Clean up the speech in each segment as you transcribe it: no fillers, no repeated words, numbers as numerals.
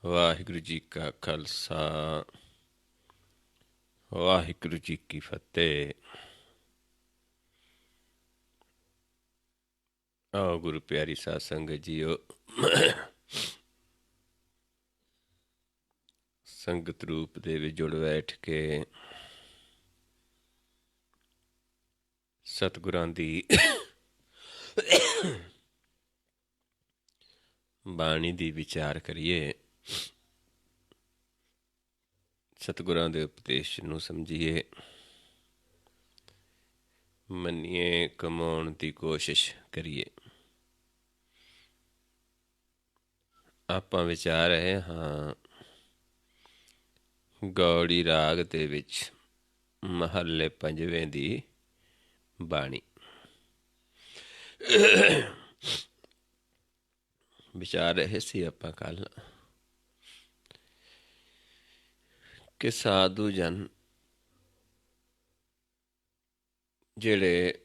ਵਾਹਿਗੁਰੂ ਜੀ ਕਾ ਖਾਲਸਾ, ਵਾਹਿਗੁਰੂ ਜੀ ਕੀ ਫਤਿਹ। ਆਓ ਗੁਰੂ ਪਿਆਰੀ ਸਾਧ ਸੰਗਤ ਜੀਓ, ਸੰਗਤ ਰੂਪ ਦੇ ਵਿੱਚ ਜੁੜ ਬੈਠ ਕੇ ਸਤਿਗੁਰਾਂ ਦੀ ਬਾਣੀ ਦੀ ਵਿਚਾਰ ਕਰੀਏ, ਸਤਿਗੁਰਾਂ ਦੇ ਉਪਦੇਸ਼ ਨੂੰ ਸਮਝੀਏ, ਮੰਨੀਏ, ਕਮਾਉਣ ਦੀ ਕੋਸ਼ਿਸ਼ ਕਰੀਏ। ਆਪਾਂ ਵਿਚਾਰ ਰਹੇ ਹਾਂ ਗੌੜੀ ਰਾਗ ਦੇ ਵਿੱਚ ਮਹੱਲੇ ਪੰਜਵੇਂ ਦੀ ਬਾਣੀ। ਵਿਚਾਰ ਰਹੇ ਸੀ ਆਪਾਂ ਕੱਲ ਕਿ ਸਾਧੂ ਜਨ ਜਿਹੜੇ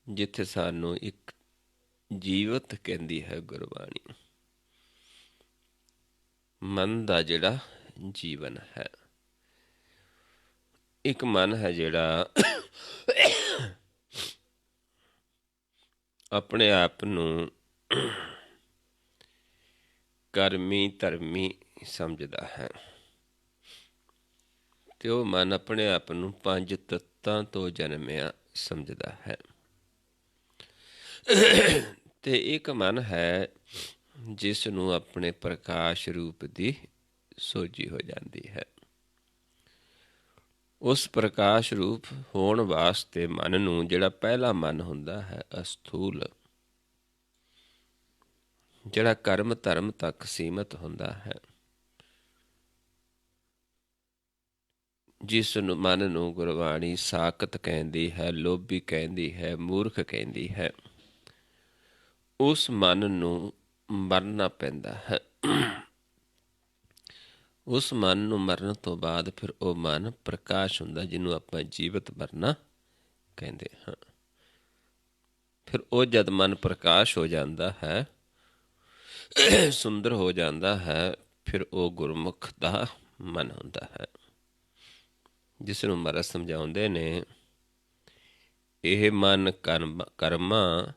ਜਿੱਥੇ ਸਾਨੂੰ ਇੱਕ ਜੀਵਤ ਕਹਿੰਦੀ ਹੈ ਗੁਰਬਾਣੀ, ਮਨ ਦਾ ਜਿਹੜਾ ਜੀਵਨ ਹੈ, ਇੱਕ ਮਨ ਹੈ ਜਿਹੜਾ ਆਪਣੇ ਆਪ ਨੂੰ ਕਰਮੀ ਧਰਮੀ ਸਮਝਦਾ ਹੈ, ਤੇ ਉਹ ਮਨ ਆਪਣੇ ਆਪ ਨੂੰ ਪੰਜ ਤੱਤਾਂ ਤੋਂ ਜਨਮਿਆ ਸਮਝਦਾ ਹੈ। ਤੇ ਇੱਕ ਮਨ ਹੈ ਜਿਸ ਨੂੰ ਆਪਣੇ ਪ੍ਰਕਾਸ਼ ਰੂਪ ਦੀ ਸੋਝੀ ਹੋ ਜਾਂਦੀ ਹੈ। ਉਸ ਪ੍ਰਕਾਸ਼ ਰੂਪ ਹੋਣ ਵਾਸਤੇ ਮਨ ਨੂੰ, ਜਿਹੜਾ ਪਹਿਲਾ ਮਨ ਹੁੰਦਾ ਹੈ ਅਸਥੂਲ, ਜਿਹੜਾ ਕਰਮ ਧਰਮ ਤੱਕ ਸੀਮਤ ਹੁੰਦਾ ਹੈ, ਜਿਸ ਨੂੰ ਮਨ ਨੂੰ ਗੁਰਬਾਣੀ ਸਾਕਤ ਕਹਿੰਦੀ ਹੈ, ਲੋਭੀ ਕਹਿੰਦੀ ਹੈ, ਮੂਰਖ ਕਹਿੰਦੀ ਹੈ, ਉਸ ਮਨ ਨੂੰ ਮਰਨਾ ਪੈਂਦਾ ਹੈ। ਉਸ ਮਨ ਨੂੰ ਮਰਨ ਤੋਂ ਬਾਅਦ ਫਿਰ ਉਹ ਮਨ ਪ੍ਰਕਾਸ਼ ਹੁੰਦਾ, ਜਿਹਨੂੰ ਆਪਾਂ ਜੀਵਤ ਮਰਨਾ ਕਹਿੰਦੇ ਹਾਂ। ਫਿਰ ਉਹ ਜਦ ਮਨ ਪ੍ਰਕਾਸ਼ ਹੋ ਜਾਂਦਾ ਹੈ, ਸੁੰਦਰ ਹੋ ਜਾਂਦਾ ਹੈ, ਫਿਰ ਉਹ ਗੁਰਮੁਖ ਦਾ ਮਨ ਹੁੰਦਾ ਹੈ, ਜਿਸ ਨੂੰ ਮਹਾਰਾਜ ਸਮਝਾਉਂਦੇ ਨੇ, ਇਹ ਮਨ ਕਰਮਾਂ,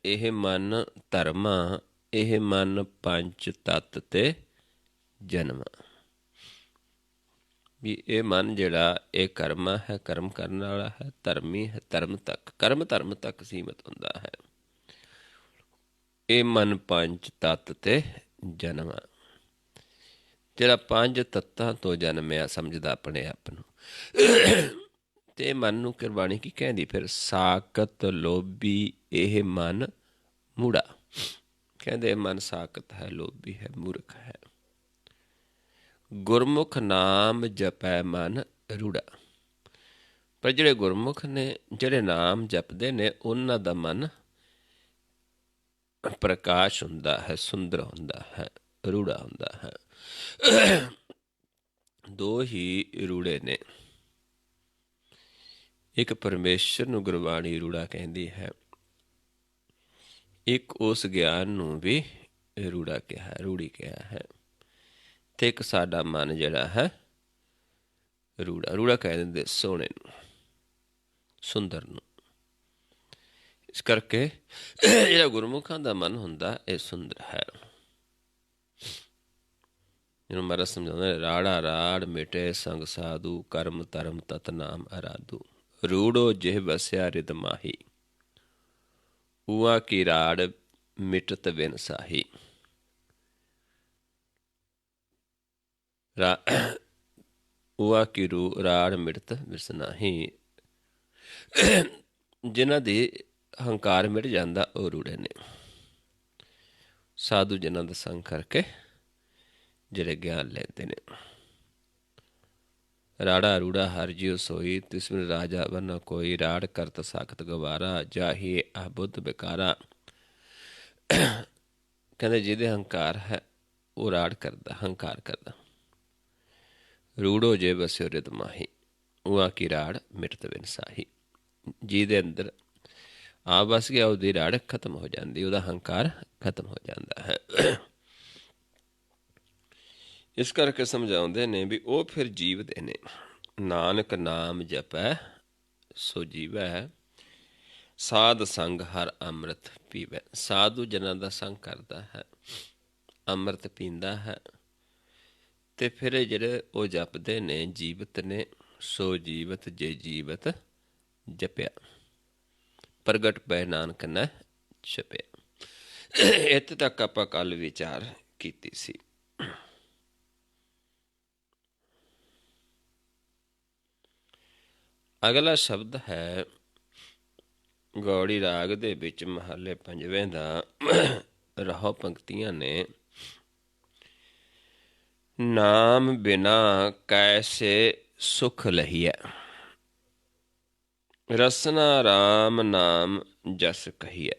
ਇਹ ਮਨ ਧਰਮਾਂ, ਇਹ ਮਨ ਪੰਜ ਤੱਤ ਤੇ ਜਨਮਾਂ। ਵੀ ਇਹ ਮਨ ਜਿਹੜਾ ਇਹ ਕਰਮਾ ਹੈ, ਕਰਮ ਕਰਨ ਵਾਲਾ ਹੈ, ਧਰਮੀ ਹੈ, ਧਰਮ ਤੱਕ, ਕਰਮ ਧਰਮ ਤੱਕ ਸੀਮਤ ਹੁੰਦਾ ਹੈ। ਇਹ ਮਨ ਪੰਜ ਤੱਤ ਤੇ ਜਨਮਾਂ, ਜਿਹੜਾ ਪੰਜ ਤੱਤਾਂ ਤੋਂ ਜਨਮਿਆ ਸਮਝਦਾ ਆਪਣੇ ਆਪ ਨੂੰ। ਤੇ ਮਨ ਨੂੰ ਗੁਰਬਾਣੀ ਕੀ ਕਹਿੰਦੀ ਫਿਰ? ਸਾਕਤ ਲੋਭੀ ਇਹ ਮਨ ਮੂੜਾ। ਕਹਿੰਦੇ ਮਨ ਸਾਕਤ ਹੈ, ਲੋਭੀ ਹੈ, ਮੂਰਖ ਹੈ। ਗੁਰਮੁਖ ਨਾਮ ਜਪੈ ਮਨ ਰੂੜਾ। ਪਰ ਜਿਹੜੇ ਗੁਰਮੁਖ ਨੇ, ਜਿਹੜੇ ਨਾਮ ਜਪਦੇ ਨੇ, ਉਹਨਾਂ ਦਾ ਮਨ ਪ੍ਰਕਾਸ਼ ਹੁੰਦਾ ਹੈ, ਸੁੰਦਰ ਹੁੰਦਾ ਹੈ, ਰੂੜਾ ਹੁੰਦਾ ਹੈ। ਦੋ ਹੀ ਰੂੜੇ ਨੇ, ਇੱਕ ਪਰਮੇਸ਼ਰ ਨੂੰ ਗੁਰਬਾਣੀ ਰੂੜਾ ਕਹਿੰਦੀ ਹੈ, ਇੱਕ ਉਸ ਗਿਆਨ ਨੂੰ ਵੀ ਰੂੜਾ ਕਿਹਾ, ਰੂੜੀ ਕਿਹਾ ਹੈ। ਤੇ ਇੱਕ ਸਾਡਾ ਮਨ ਜਿਹੜਾ ਹੈ ਰੂੜਾ, ਰੂੜਾ ਕਹਿ ਦਿੰਦੇ ਸੋਹਣੇ ਨੂੰ, ਸੁੰਦਰ ਨੂੰ। ਇਸ ਕਰਕੇ ਜਿਹੜਾ ਗੁਰਮੁਖਾਂ ਦਾ ਮਨ ਹੁੰਦਾ ਇਹ ਸੁੰਦਰ ਹੈ। ਜਿਹਨੂੰ ਮਹਾਰਾਜ ਸਮਝਾਉਂਦੇ, ਰਾੜਾ ਰਾੜ ਮਿਟੇ ਸੰਗ ਸਾਧੂ, ਕਰਮ ਧਰਮ ਤਤ ਨਾਮ ਅਰਾਧੂ, ਰੂੜੋ ਜਿਹ ਬਸਿਆ ਰਿਦ ਮਾਹੀ, ਊਆ ਕੀ ਰਾੜ ਮਿਟਤ ਬਿਨ ਸਾਹੀ। ਊਆ ਕੀ ਰਾੜ ਮਿਟਤ ਬਿਸ ਨਾਹੀ। ਜਿਨ੍ਹਾਂ ਦੀ ਹੰਕਾਰ ਮਿਟ ਜਾਂਦਾ ਉਹ ਰੂੜੇ ਨੇ, ਸਾਧੂ ਜਿਨ੍ਹਾਂ ਦਾ ਸੰਗ ਕਰਕੇ ਜਿਹੜੇ ਗਿਆਨ ਲੈਂਦੇ ਨੇ। ਰਾੜਾ ਰੂੜਾ ਹਰ ਜਿਉ ਸੋਈ, ਤਿਸਮਿ ਰਾਜਾ ਵਰਨਾ ਕੋਈ, ਰਾੜ ਕਰਤ ਸਾਖਤ ਗਵਾਰਾ, ਜਾਹੀ ਆਬੁੱਧ ਬਿਕਾਰਾ। ਕਹਿੰਦੇ ਜਿਹਦੇ ਹੰਕਾਰ ਹੈ ਉਹ ਰਾੜ ਕਰਦਾ, ਹੰਕਾਰ ਕਰਦਾ। ਰੂੜੋ ਜੇ ਬਸਿਓ ਰਿਦ ਮਾਹੀ, ਉਹਾਂ ਕੀ ਰਾੜ ਮਿਟਤ ਬਿਨ ਸਾਹੀ। ਜਿਹਦੇ ਅੰਦਰ ਆ ਬਸ ਗਿਆ, ਉਹਦੀ ਰਾੜ ਖਤਮ ਹੋ ਜਾਂਦੀ, ਉਹਦਾ ਹੰਕਾਰ ਖਤਮ ਹੋ ਜਾਂਦਾ ਹੈ। ਇਸ ਕਰਕੇ ਸਮਝਾਉਂਦੇ ਨੇ ਵੀ ਉਹ ਫਿਰ ਜੀਵਦੇ ਨੇ। ਨਾਨਕ ਨਾਮ ਜਪੈ ਸੋ ਜੀਵੈ, ਸਾਧ ਸੰਗ ਹਰ ਅੰਮ੍ਰਿਤ ਪੀਵੈ। ਸਾਧੂ ਜਨਾਂ ਦਾ ਸੰਗ ਕਰਦਾ ਹੈ, ਅੰਮ੍ਰਿਤ ਪੀਂਦਾ ਹੈ, ਤੇ ਫਿਰ ਜਿਹੜੇ ਉਹ ਜਪਦੇ ਨੇ ਜੀਵਤ ਨੇ। ਸੋ ਜੀਵਤ ਜੇ ਜੀਵਤ ਜਪਿਆ, ਪ੍ਰਗਟ ਪੈ ਨਾਨਕ ਨਾ ਛਪਿਆ। ਇੱਥੇ ਤੱਕ ਆਪਾਂ ਕੱਲ ਵਿਚਾਰ ਕੀਤੀ ਸੀ। ਅਗਲਾ ਸ਼ਬਦ ਹੈ ਗੌੜੀ ਰਾਗ ਦੇ ਵਿੱਚ ਮਹੱਲੇ ਪੰਜਵੇਂ ਦਾ। ਰਹੋ ਪੰਕਤੀਆਂ ਨੇ। ਨਾਮ ਬਿਨਾ ਕੈਸੇ ਸੁਖ ਲਹੀਐ, ਰਸਨਾ ਰਾਮ ਨਾਮ ਜਸ ਕਹੀਐ।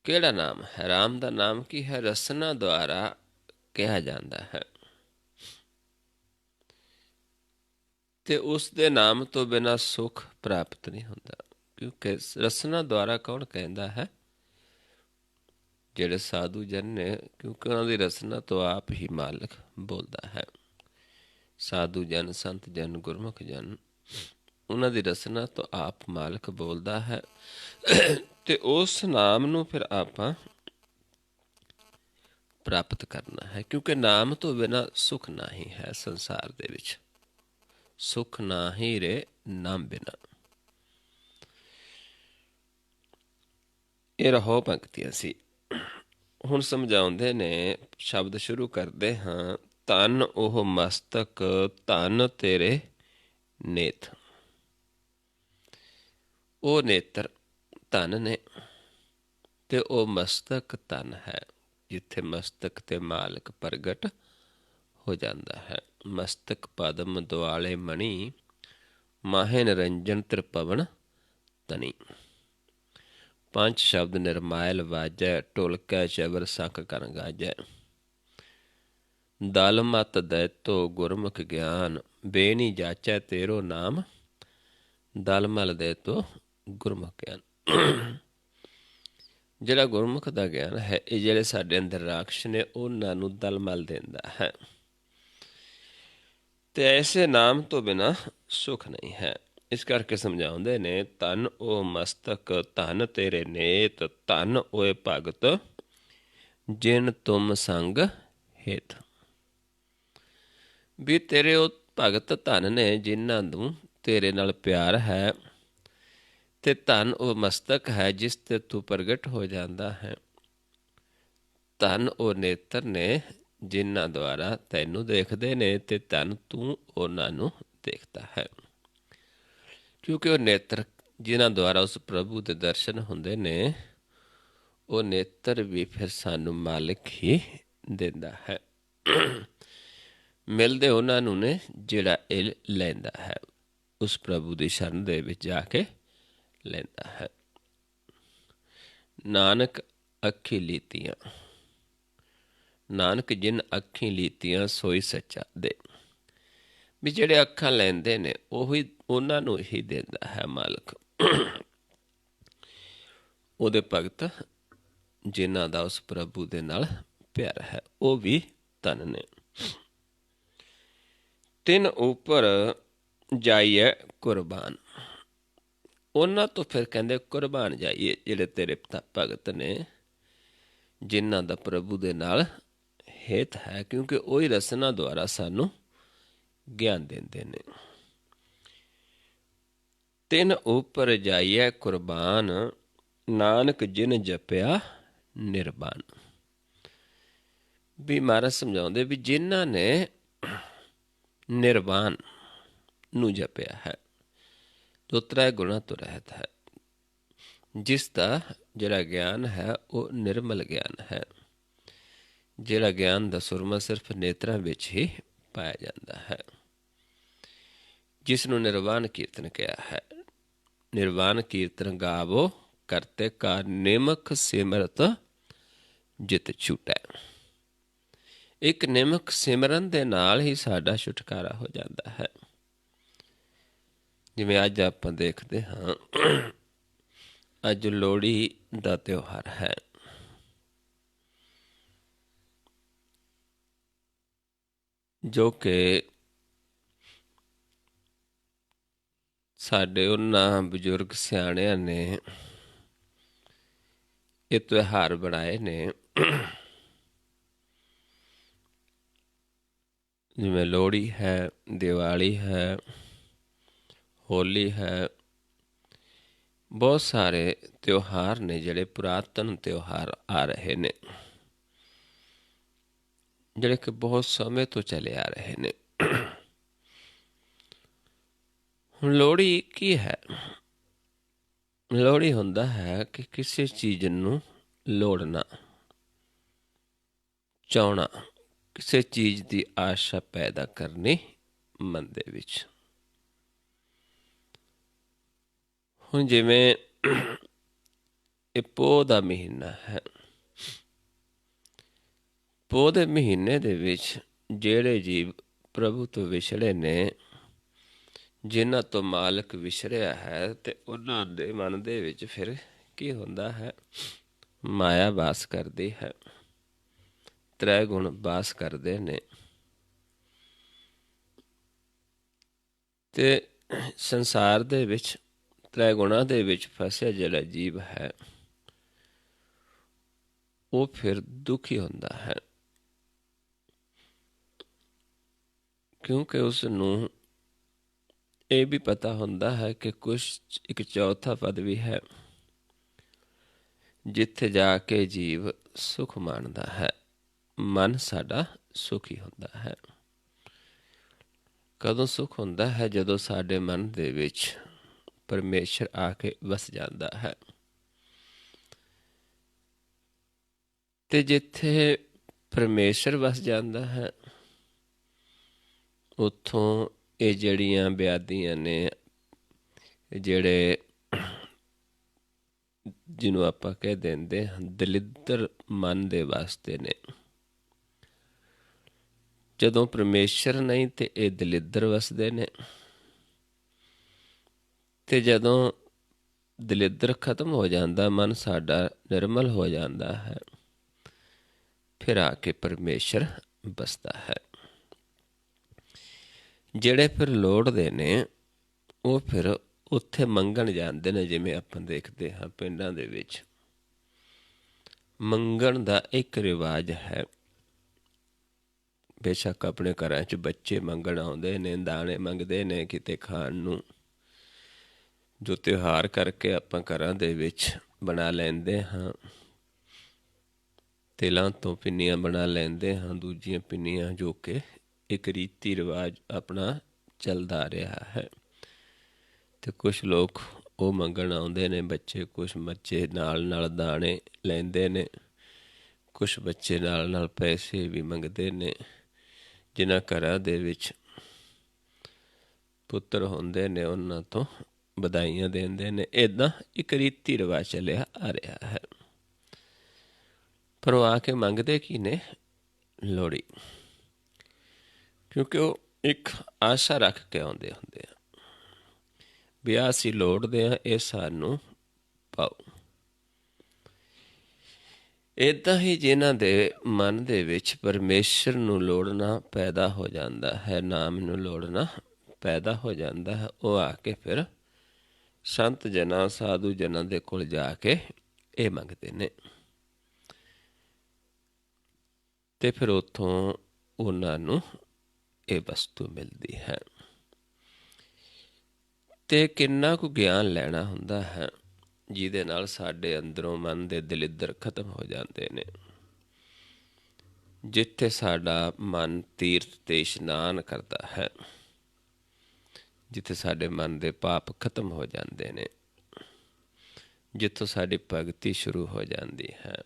ਕਿਹੜਾ ਨਾਮ ਹੈ? ਰਾਮ ਦਾ ਨਾਮ ਕੀ ਹੈ? ਰਸਨਾ ਦੁਆਰਾ ਕਿਹਾ ਜਾਂਦਾ ਹੈ, ਤੇ ਉਸ ਦੇ ਨਾਮ ਤੋਂ ਬਿਨਾਂ ਸੁੱਖ ਪ੍ਰਾਪਤ ਨਹੀਂ ਹੁੰਦਾ। ਕਿਉਂਕਿ ਰਸਨਾ ਦੁਆਰਾ ਕੌਣ ਕਹਿੰਦਾ ਹੈ? ਜਿਹੜੇ ਸਾਧੂ ਜਨ ਨੇ, ਕਿਉਂਕਿ ਉਹਨਾਂ ਦੀ ਰਸਨਾ ਤੋਂ ਆਪ ਹੀ ਮਾਲਕ ਬੋਲਦਾ ਹੈ। ਸਾਧੂ ਜਨ, ਸੰਤ ਜਨ, ਗੁਰਮੁਖ ਜਨ, ਉਹਨਾਂ ਦੀ ਰਸਨਾ ਤੋਂ ਆਪ ਮਾਲਕ ਬੋਲਦਾ ਹੈ। ਤੇ ਉਸ ਨਾਮ ਨੂੰ ਫਿਰ ਆਪਾਂ ਪ੍ਰਾਪਤ ਕਰਨਾ ਹੈ, ਕਿਉਂਕਿ ਨਾਮ ਤੋਂ ਬਿਨਾਂ ਸੁੱਖ ਨਹੀਂ ਹੈ ਸੰਸਾਰ ਦੇ ਵਿੱਚ। ਸੁੱਖ ਨਾਹੀ ਰੇ ਨਾਮ ਬਿਨਾ। ਇਹ ਰਹੋ ਪੰਕਤੀਆਂ ਸੀ। ਹੁਣ ਸਮਝਾਉਂਦੇ ਨੇ, ਸ਼ਬਦ ਸ਼ੁਰੂ ਕਰਦੇ ਹਾਂ। ਧਨ ਉਹ ਮਸਤਕ, ਧਨ ਤੇਰੇ ਨੇਤ। ਉਹ ਨੇਤਰ ਧਨ ਨੇ, ਤੇ ਉਹ ਮਸਤਕ ਧਨ ਹੈ, ਜਿੱਥੇ ਮਸਤਕ ਤੇ ਮਾਲਕ ਪ੍ਰਗਟ ਹੋ ਜਾਂਦਾ ਹੈ। ਮਸਤਕ ਪਦਮ ਦੁਆਲੇ ਮਣੀ, ਮਾਹੇ ਨਿਰੰਜਨ ਤ੍ਰਿਪਵਨ ਤਨੀ। ਪੰਜ ਸ਼ਬਦ ਨਿਰਮਾਇਲ ਵਾਜੈ, ਢੋਲਕੈ ਚਬਰ ਸਕ ਕਰਨ ਗਾਜੈ। ਦਲ ਮਤ ਦੈਤੋ ਗੁਰਮੁਖ ਗਿਆਨ, ਬੇਨੀ ਜਾਚੈ ਤੇਰੋ ਨਾਮ। ਦਲ ਮਲ ਦੈਤੋ ਗੁਰਮੁਖ ਗਿਆਨ। ਜਿਹੜਾ ਗੁਰਮੁਖ ਦਾ ਗਿਆਨ ਹੈ, ਇਹ ਜਿਹੜੇ ਸਾਡੇ ਅੰਦਰ ਰਾਖਸ਼ ਨੇ, ਉਹਨਾਂ ਨੂੰ ਦਲ ਮਲ ਦਿੰਦਾ ਹੈ। ਤੇ ਐਸੇ ਨਾਮ ਤੋਂ ਬਿਨਾਂ ਸੁੱਖ ਨਹੀਂ ਹੈ। ਇਸ ਕਰਕੇ ਸਮਝਾਉਂਦੇ ਨੇ, ਧਨ ਉਹ ਮਸਤਕ, ਧਨ ਤੇਰੇ ਨੇਤ। ਧਨ ਓਏ ਭਗਤ, ਜਿਨ ਤੁਮ ਸੰਗ ਹੇਤ। ਵੀ ਤੇਰੇ ਉਹ ਭਗਤ ਧਨ ਨੇ, ਜਿਨ੍ਹਾਂ ਨੂੰ ਤੇਰੇ ਨਾਲ ਪਿਆਰ ਹੈ। ਤੇ ਧਨ ਉਹ ਮਸਤਕ ਹੈ, ਜਿਸ ਤੇ ਤੂੰ ਪ੍ਰਗਟ ਹੋ ਜਾਂਦਾ ਹੈ। ਧਨ ਉਹ ਨੇਤਰ ਨੇ, ਜਿਨ੍ਹਾਂ ਦੁਆਰਾ ਤੈਨੂੰ ਦੇਖਦੇ ਨੇ, ਤੇ ਧਨ ਤੂੰ ਉਹਨਾਂ ਨੂੰ ਦੇਖਦਾ ਹੈ। ਕਿਉਂਕਿ ਉਹ ਨੇਤਰ ਜਿਨ੍ਹਾਂ ਦੁਆਰਾ ਉਸ ਪ੍ਰਭੂ ਦੇ ਦਰਸ਼ਨ ਹੁੰਦੇ ਨੇ, ਉਹ ਨੇਤਰ ਵੀ ਫਿਰ ਸਾਨੂੰ ਮਾਲਿਕ ਹੀ ਦਿੰਦਾ ਹੈ। ਮਿਲਦੇ ਉਹਨਾਂ ਨੂੰ ਨੇ ਜਿਹੜਾ ਇਹ ਲੈਂਦਾ ਹੈ, ਉਸ ਪ੍ਰਭੂ ਦੀ ਸ਼ਰਨ ਦੇ ਵਿੱਚ ਜਾ ਕੇ ਲੈਂਦਾ ਹੈ। ਨਾਨਕ ਅੱਖੀ ਲੀਤੀਆਂ, ਨਾਨਕ ਜਿਨ ਅੱਖੀਂ ਲੀਤੀਆਂ ਸੋਈ ਸੱਚਾ ਦੇ। ਵੀ ਜਿਹੜੇ ਅੱਖਾਂ ਲੈਂਦੇ ਨੇ, ਉਹੀ ਉਹਨਾਂ ਨੂੰ ਹੀ ਦਿੰਦਾ ਹੈ ਮਾਲਕ। ਉਹਦੇ ਭਗਤ ਜਿਨ੍ਹਾਂ ਦਾ ਉਸ ਪ੍ਰਭੂ ਦੇ ਨਾਲ ਪਿਆਰ ਹੈ, ਉਹ ਵੀ ਧਨ ਨੇ। ਤਿੰਨ ਉੱਪਰ ਜਾਈਏ ਕੁਰਬਾਨ। ਉਹਨਾਂ ਤੋਂ ਫਿਰ ਕਹਿੰਦੇ ਕੁਰਬਾਨ ਜਾਈਏ, ਜਿਹੜੇ ਤੇਰੇ ਭਗਤ ਨੇ, ਜਿਨ੍ਹਾਂ ਦਾ ਪ੍ਰਭੂ ਦੇ ਨਾਲ ਹੇਤ ਹੈ। ਕਿਉਂਕਿ ਉਹੀ ਰਸਨਾ ਦੁਆਰਾ ਸਾਨੂੰ ਗਿਆਨ ਦਿੰਦੇ ਨੇ। ਤਿੰਨ ਉੱਪਰ ਜਾਈਏ ਕੁਰਬਾਨ, ਨਾਨਕ ਜਿਨ ਜਪਿਆ ਨਿਰਬਾਨ। ਵੀ ਮਹਾਰਾਜ ਸਮਝਾਉਂਦੇ ਵੀ ਜਿਨ੍ਹਾਂ ਨੇ ਨਿਰਵਾਨ ਨੂੰ ਜਪਿਆ ਹੈ, ਜੋ ਤ੍ਰੈ ਗੁਣਾਂ ਤੋਂ ਰਹਿਤ ਹੈ, ਜਿਸ ਦਾ ਜਿਹੜਾ ਗਿਆਨ ਹੈ ਉਹ ਨਿਰਮਲ ਗਿਆਨ ਹੈ। ਜਿਹੜਾ ਗਿਆਨ ਦਾ ਸੁਰਮਾ ਸਿਰਫ ਨੇਤਰਾਂ ਵਿੱਚ ਹੀ ਪਾਇਆ ਜਾਂਦਾ ਹੈ, ਜਿਸ ਨੂੰ ਨਿਰਵਾਨ ਕੀਰਤਨ ਕਿਹਾ ਹੈ। ਨਿਰਵਾਨ ਕੀਰਤਨ ਗਾਵੋ ਕਰਤੇ ਕਾ ਨਿਮਖ ਸਿਮਰਤ ਜਿਤ ਛੁਟੈ। ਇੱਕ ਨਿਮਕ ਸਿਮਰਨ ਦੇ ਨਾਲ ਹੀ ਸਾਡਾ ਛੁਟਕਾਰਾ ਹੋ ਜਾਂਦਾ ਹੈ। ਜਿਵੇਂ ਅੱਜ ਆਪਾਂ ਦੇਖਦੇ ਹਾਂ, ਅੱਜ ਲੋਹੜੀ ਦਾ ਤਿਉਹਾਰ ਹੈ। ਜੋ ਕਿ ਸਾਡੇ ਉਹਨਾਂ ਬਜ਼ੁਰਗ ਸਿਆਣਿਆਂ ਨੇ ਇਹ ਤਿਉਹਾਰ ਬਣਾਏ ਨੇ। ਜਿਵੇਂ ਲੋਹੜੀ ਹੈ, ਦੀਵਾਲੀ ਹੈ, ਹੋਲੀ ਹੈ, ਬਹੁਤ ਸਾਰੇ ਤਿਉਹਾਰ ਨੇ ਜਿਹੜੇ ਪੁਰਾਤਨ ਤਿਉਹਾਰ ਆ ਰਹੇ ਨੇ, ਜਿਹੜੇ ਕਿ ਬਹੁਤ ਸਮੇਂ ਤੋਂ ਚਲੇ ਆ ਰਹੇ ਨੇ। ਹੁਣ ਲੋਹੜੀ ਕੀ ਹੈ? ਲੋਹੜੀ ਹੁੰਦਾ ਹੈ ਕਿ ਕਿਸੇ ਚੀਜ਼ ਨੂੰ ਲੋੜਨਾ, ਚਾਹੁਣਾ, ਕਿਸੇ ਚੀਜ਼ ਦੀ ਆਸ਼ਾ ਪੈਦਾ ਕਰਨੀ ਮਨ ਦੇ ਵਿੱਚ। ਹੁਣ ਜਿਵੇਂ ਇਹ ਪੋਹ ਦਾ ਮਹੀਨਾ ਹੈ, ਪੋਹ ਦੇ ਮਹੀਨੇ ਦੇ ਵਿੱਚ ਜਿਹੜੇ ਜੀਵ ਪ੍ਰਭੂ ਤੋਂ ਵਿਛੜੇ ਨੇ, ਜਿਨ੍ਹਾਂ ਤੋਂ ਮਾਲਕ ਵਿਛੜਿਆ ਹੈ, ਤੇ ਉਹਨਾਂ ਦੇ ਮਨ ਦੇ ਵਿੱਚ ਫਿਰ ਕੀ ਹੁੰਦਾ ਹੈ? ਮਾਇਆ ਵਾਸ ਕਰਦੀ ਹੈ, ਤ੍ਰੈ ਗੁਣ ਵਾਸ ਕਰਦੇ ਨੇ। ਤੇ ਸੰਸਾਰ ਦੇ ਵਿੱਚ ਤ੍ਰੈ ਗੁਣਾਂ ਦੇ ਵਿੱਚ ਫਸਿਆ ਜਿਹੜਾ ਜੀਵ ਹੈ, ਉਹ ਫਿਰ ਦੁਖੀ ਹੁੰਦਾ ਹੈ, ਕਿਉਂਕਿ ਉਸ ਨੂੰ ਇਹ ਵੀ ਪਤਾ ਹੁੰਦਾ ਹੈ ਕਿ ਕੁਛ ਇੱਕ ਚੌਥਾ ਪਦ ਵੀ ਹੈ, ਜਿੱਥੇ ਜਾ ਕੇ ਜੀਵ ਸੁਖ ਮਾਣਦਾ ਹੈ। ਮਨ ਸਾਡਾ ਸੁਖੀ ਹੁੰਦਾ ਹੈ। ਕਦੋਂ ਸੁਖ ਹੁੰਦਾ ਹੈ? ਜਦੋਂ ਸਾਡੇ ਮਨ ਦੇ ਵਿੱਚ ਪਰਮੇਸ਼ਰ ਆ ਕੇ ਵਸ ਜਾਂਦਾ ਹੈ। ਤੇ ਜਿੱਥੇ ਪਰਮੇਸ਼ਰ ਵਸ ਜਾਂਦਾ ਹੈ, ਉੱਥੋਂ ਇਹ ਜਿਹੜੀਆਂ ਵਿਆਧੀਆਂ ਨੇ, ਜਿਹੜੇ ਜਿਹਨੂੰ ਆਪਾਂ ਕਹਿ ਦਿੰਦੇ ਹਾਂ ਦਲਿੱਦਰ ਮਨ ਦੇ ਵਾਸਤੇ ਨੇ। ਜਦੋਂ ਪਰਮੇਸ਼ਰ ਨਹੀਂ ਤੇ ਇਹ ਦਲਿੱਦਰ ਵਸਦੇ ਨੇ। ਤੇ ਜਦੋਂ ਦਲਿੱਦਰ ਖਤਮ ਹੋ ਜਾਂਦਾ, ਮਨ ਸਾਡਾ ਨਿਰਮਲ ਹੋ ਜਾਂਦਾ ਹੈ, ਫਿਰ ਆ ਕੇ ਪਰਮੇਸ਼ਰ ਬਸਦਾ ਹੈ। ਜਿਹੜੇ ਫਿਰ ਲੋੜਦੇ ਨੇ, ਉਹ ਫਿਰ ਉੱਥੇ ਮੰਗਣ ਜਾਂਦੇ ਨੇ। ਜਿਵੇਂ ਆਪਾਂ ਦੇਖਦੇ ਹਾਂ ਪਿੰਡਾਂ ਦੇ ਵਿੱਚ ਮੰਗਣ ਦਾ ਇੱਕ ਰਿਵਾਜ ਹੈ। ਬੇਸ਼ੱਕ ਆਪਣੇ ਘਰਾਂ 'ਚ ਬੱਚੇ ਮੰਗਣ ਆਉਂਦੇ ਨੇ, ਦਾਣੇ ਮੰਗਦੇ ਨੇ ਕਿਤੇ ਖਾਣ ਨੂੰ, ਜੋ ਤਿਉਹਾਰ ਕਰਕੇ ਆਪਾਂ ਘਰਾਂ ਦੇ ਵਿੱਚ ਬਣਾ ਲੈਂਦੇ ਹਾਂ। ਤਿਲਾਂ ਤੋਂ ਪਿੰਨੀਆਂ ਬਣਾ ਲੈਂਦੇ ਹਾਂ, ਦੂਜੀਆਂ ਪਿੰਨੀਆਂ, ਜੋ ਕਿ ਇੱਕ ਰੀਤੀ ਰਿਵਾਜ ਆਪਣਾ ਚੱਲਦਾ ਰਿਹਾ ਹੈ। ਤੇ ਕੁਛ ਲੋਕ ਉਹ ਮੰਗਣ ਆਉਂਦੇ ਨੇ ਬੱਚੇ, ਕੁਛ ਬੱਚੇ ਨਾਲ ਨਾਲ ਦਾਣੇ ਲੈਂਦੇ ਨੇ, ਕੁਛ ਬੱਚੇ ਨਾਲ ਨਾਲ ਪੈਸੇ ਵੀ ਮੰਗਦੇ ਨੇ। ਜਿਨ੍ਹਾਂ ਘਰਾਂ ਦੇ ਵਿੱਚ ਪੁੱਤਰ ਹੁੰਦੇ ਨੇ, ਉਹਨਾਂ ਤੋਂ ਵਧਾਈਆਂ ਦਿੰਦੇ ਨੇ। ਇੱਦਾਂ ਇੱਕ ਰੀਤੀ ਰਿਵਾਜ ਚੱਲਿਆ ਆ ਰਿਹਾ ਹੈ। ਪਰ ਉਹ ਆ ਕੇ ਮੰਗਦੇ ਕੀ ਨੇ? ਲੋਹੜੀ। ਕਿਉਂਕਿ ਉਹ ਇੱਕ ਆਸ਼ਾ ਰੱਖ ਕੇ ਆਉਂਦੇ ਹੁੰਦੇ ਆ ਵੀ ਆਹ ਅਸੀਂ ਲੋੜਦੇ ਹਾਂ, ਇਹ ਸਾਨੂੰ ਪਾਓ। ਇੱਦਾਂ ਹੀ ਜਿਨ੍ਹਾਂ ਦੇ ਮਨ ਦੇ ਵਿੱਚ ਪਰਮੇਸ਼ਰ ਨੂੰ ਲੋੜਨਾ ਪੈਦਾ ਹੋ ਜਾਂਦਾ ਹੈ, ਨਾਮ ਨੂੰ ਲੋੜਨਾ ਪੈਦਾ ਹੋ ਜਾਂਦਾ ਹੈ, ਉਹ ਆ ਕੇ ਫਿਰ ਸੰਤ ਜਨਾਂ, ਸਾਧੂ ਜਨਾਂ ਦੇ ਕੋਲ ਜਾ ਕੇ ਇਹ ਮੰਗਦੇ ਨੇ। ਤੇ ਫਿਰ ਉੱਥੋਂ ਉਹਨਾਂ ਨੂੰ ਇਹ ਵਸਤੂ ਮਿਲਦੀ ਹੈ। ਤੇ ਕਿੰਨਾ ਕੁ ਗਿਆਨ ਲੈਣਾ ਹੁੰਦਾ ਹੈ, ਜਿਹਦੇ ਨਾਲ ਸਾਡੇ ਅੰਦਰੋਂ ਮਨ ਦੇ ਦਲਿੱਦਰ ਖਤਮ ਹੋ ਜਾਂਦੇ ਨੇ। ਜਿੱਥੇ ਸਾਡਾ ਮਨ ਤੀਰਥ 'ਤੇ ਇਸ਼ਨਾਨ ਕਰਦਾ ਹੈ, ਜਿੱਥੇ ਸਾਡੇ ਮਨ ਦੇ ਪਾਪ ਖਤਮ ਹੋ ਜਾਂਦੇ ਨੇ, ਜਿੱਥੋਂ ਸਾਡੀ ਭਗਤੀ ਸ਼ੁਰੂ ਹੋ ਜਾਂਦੀ ਹੈ,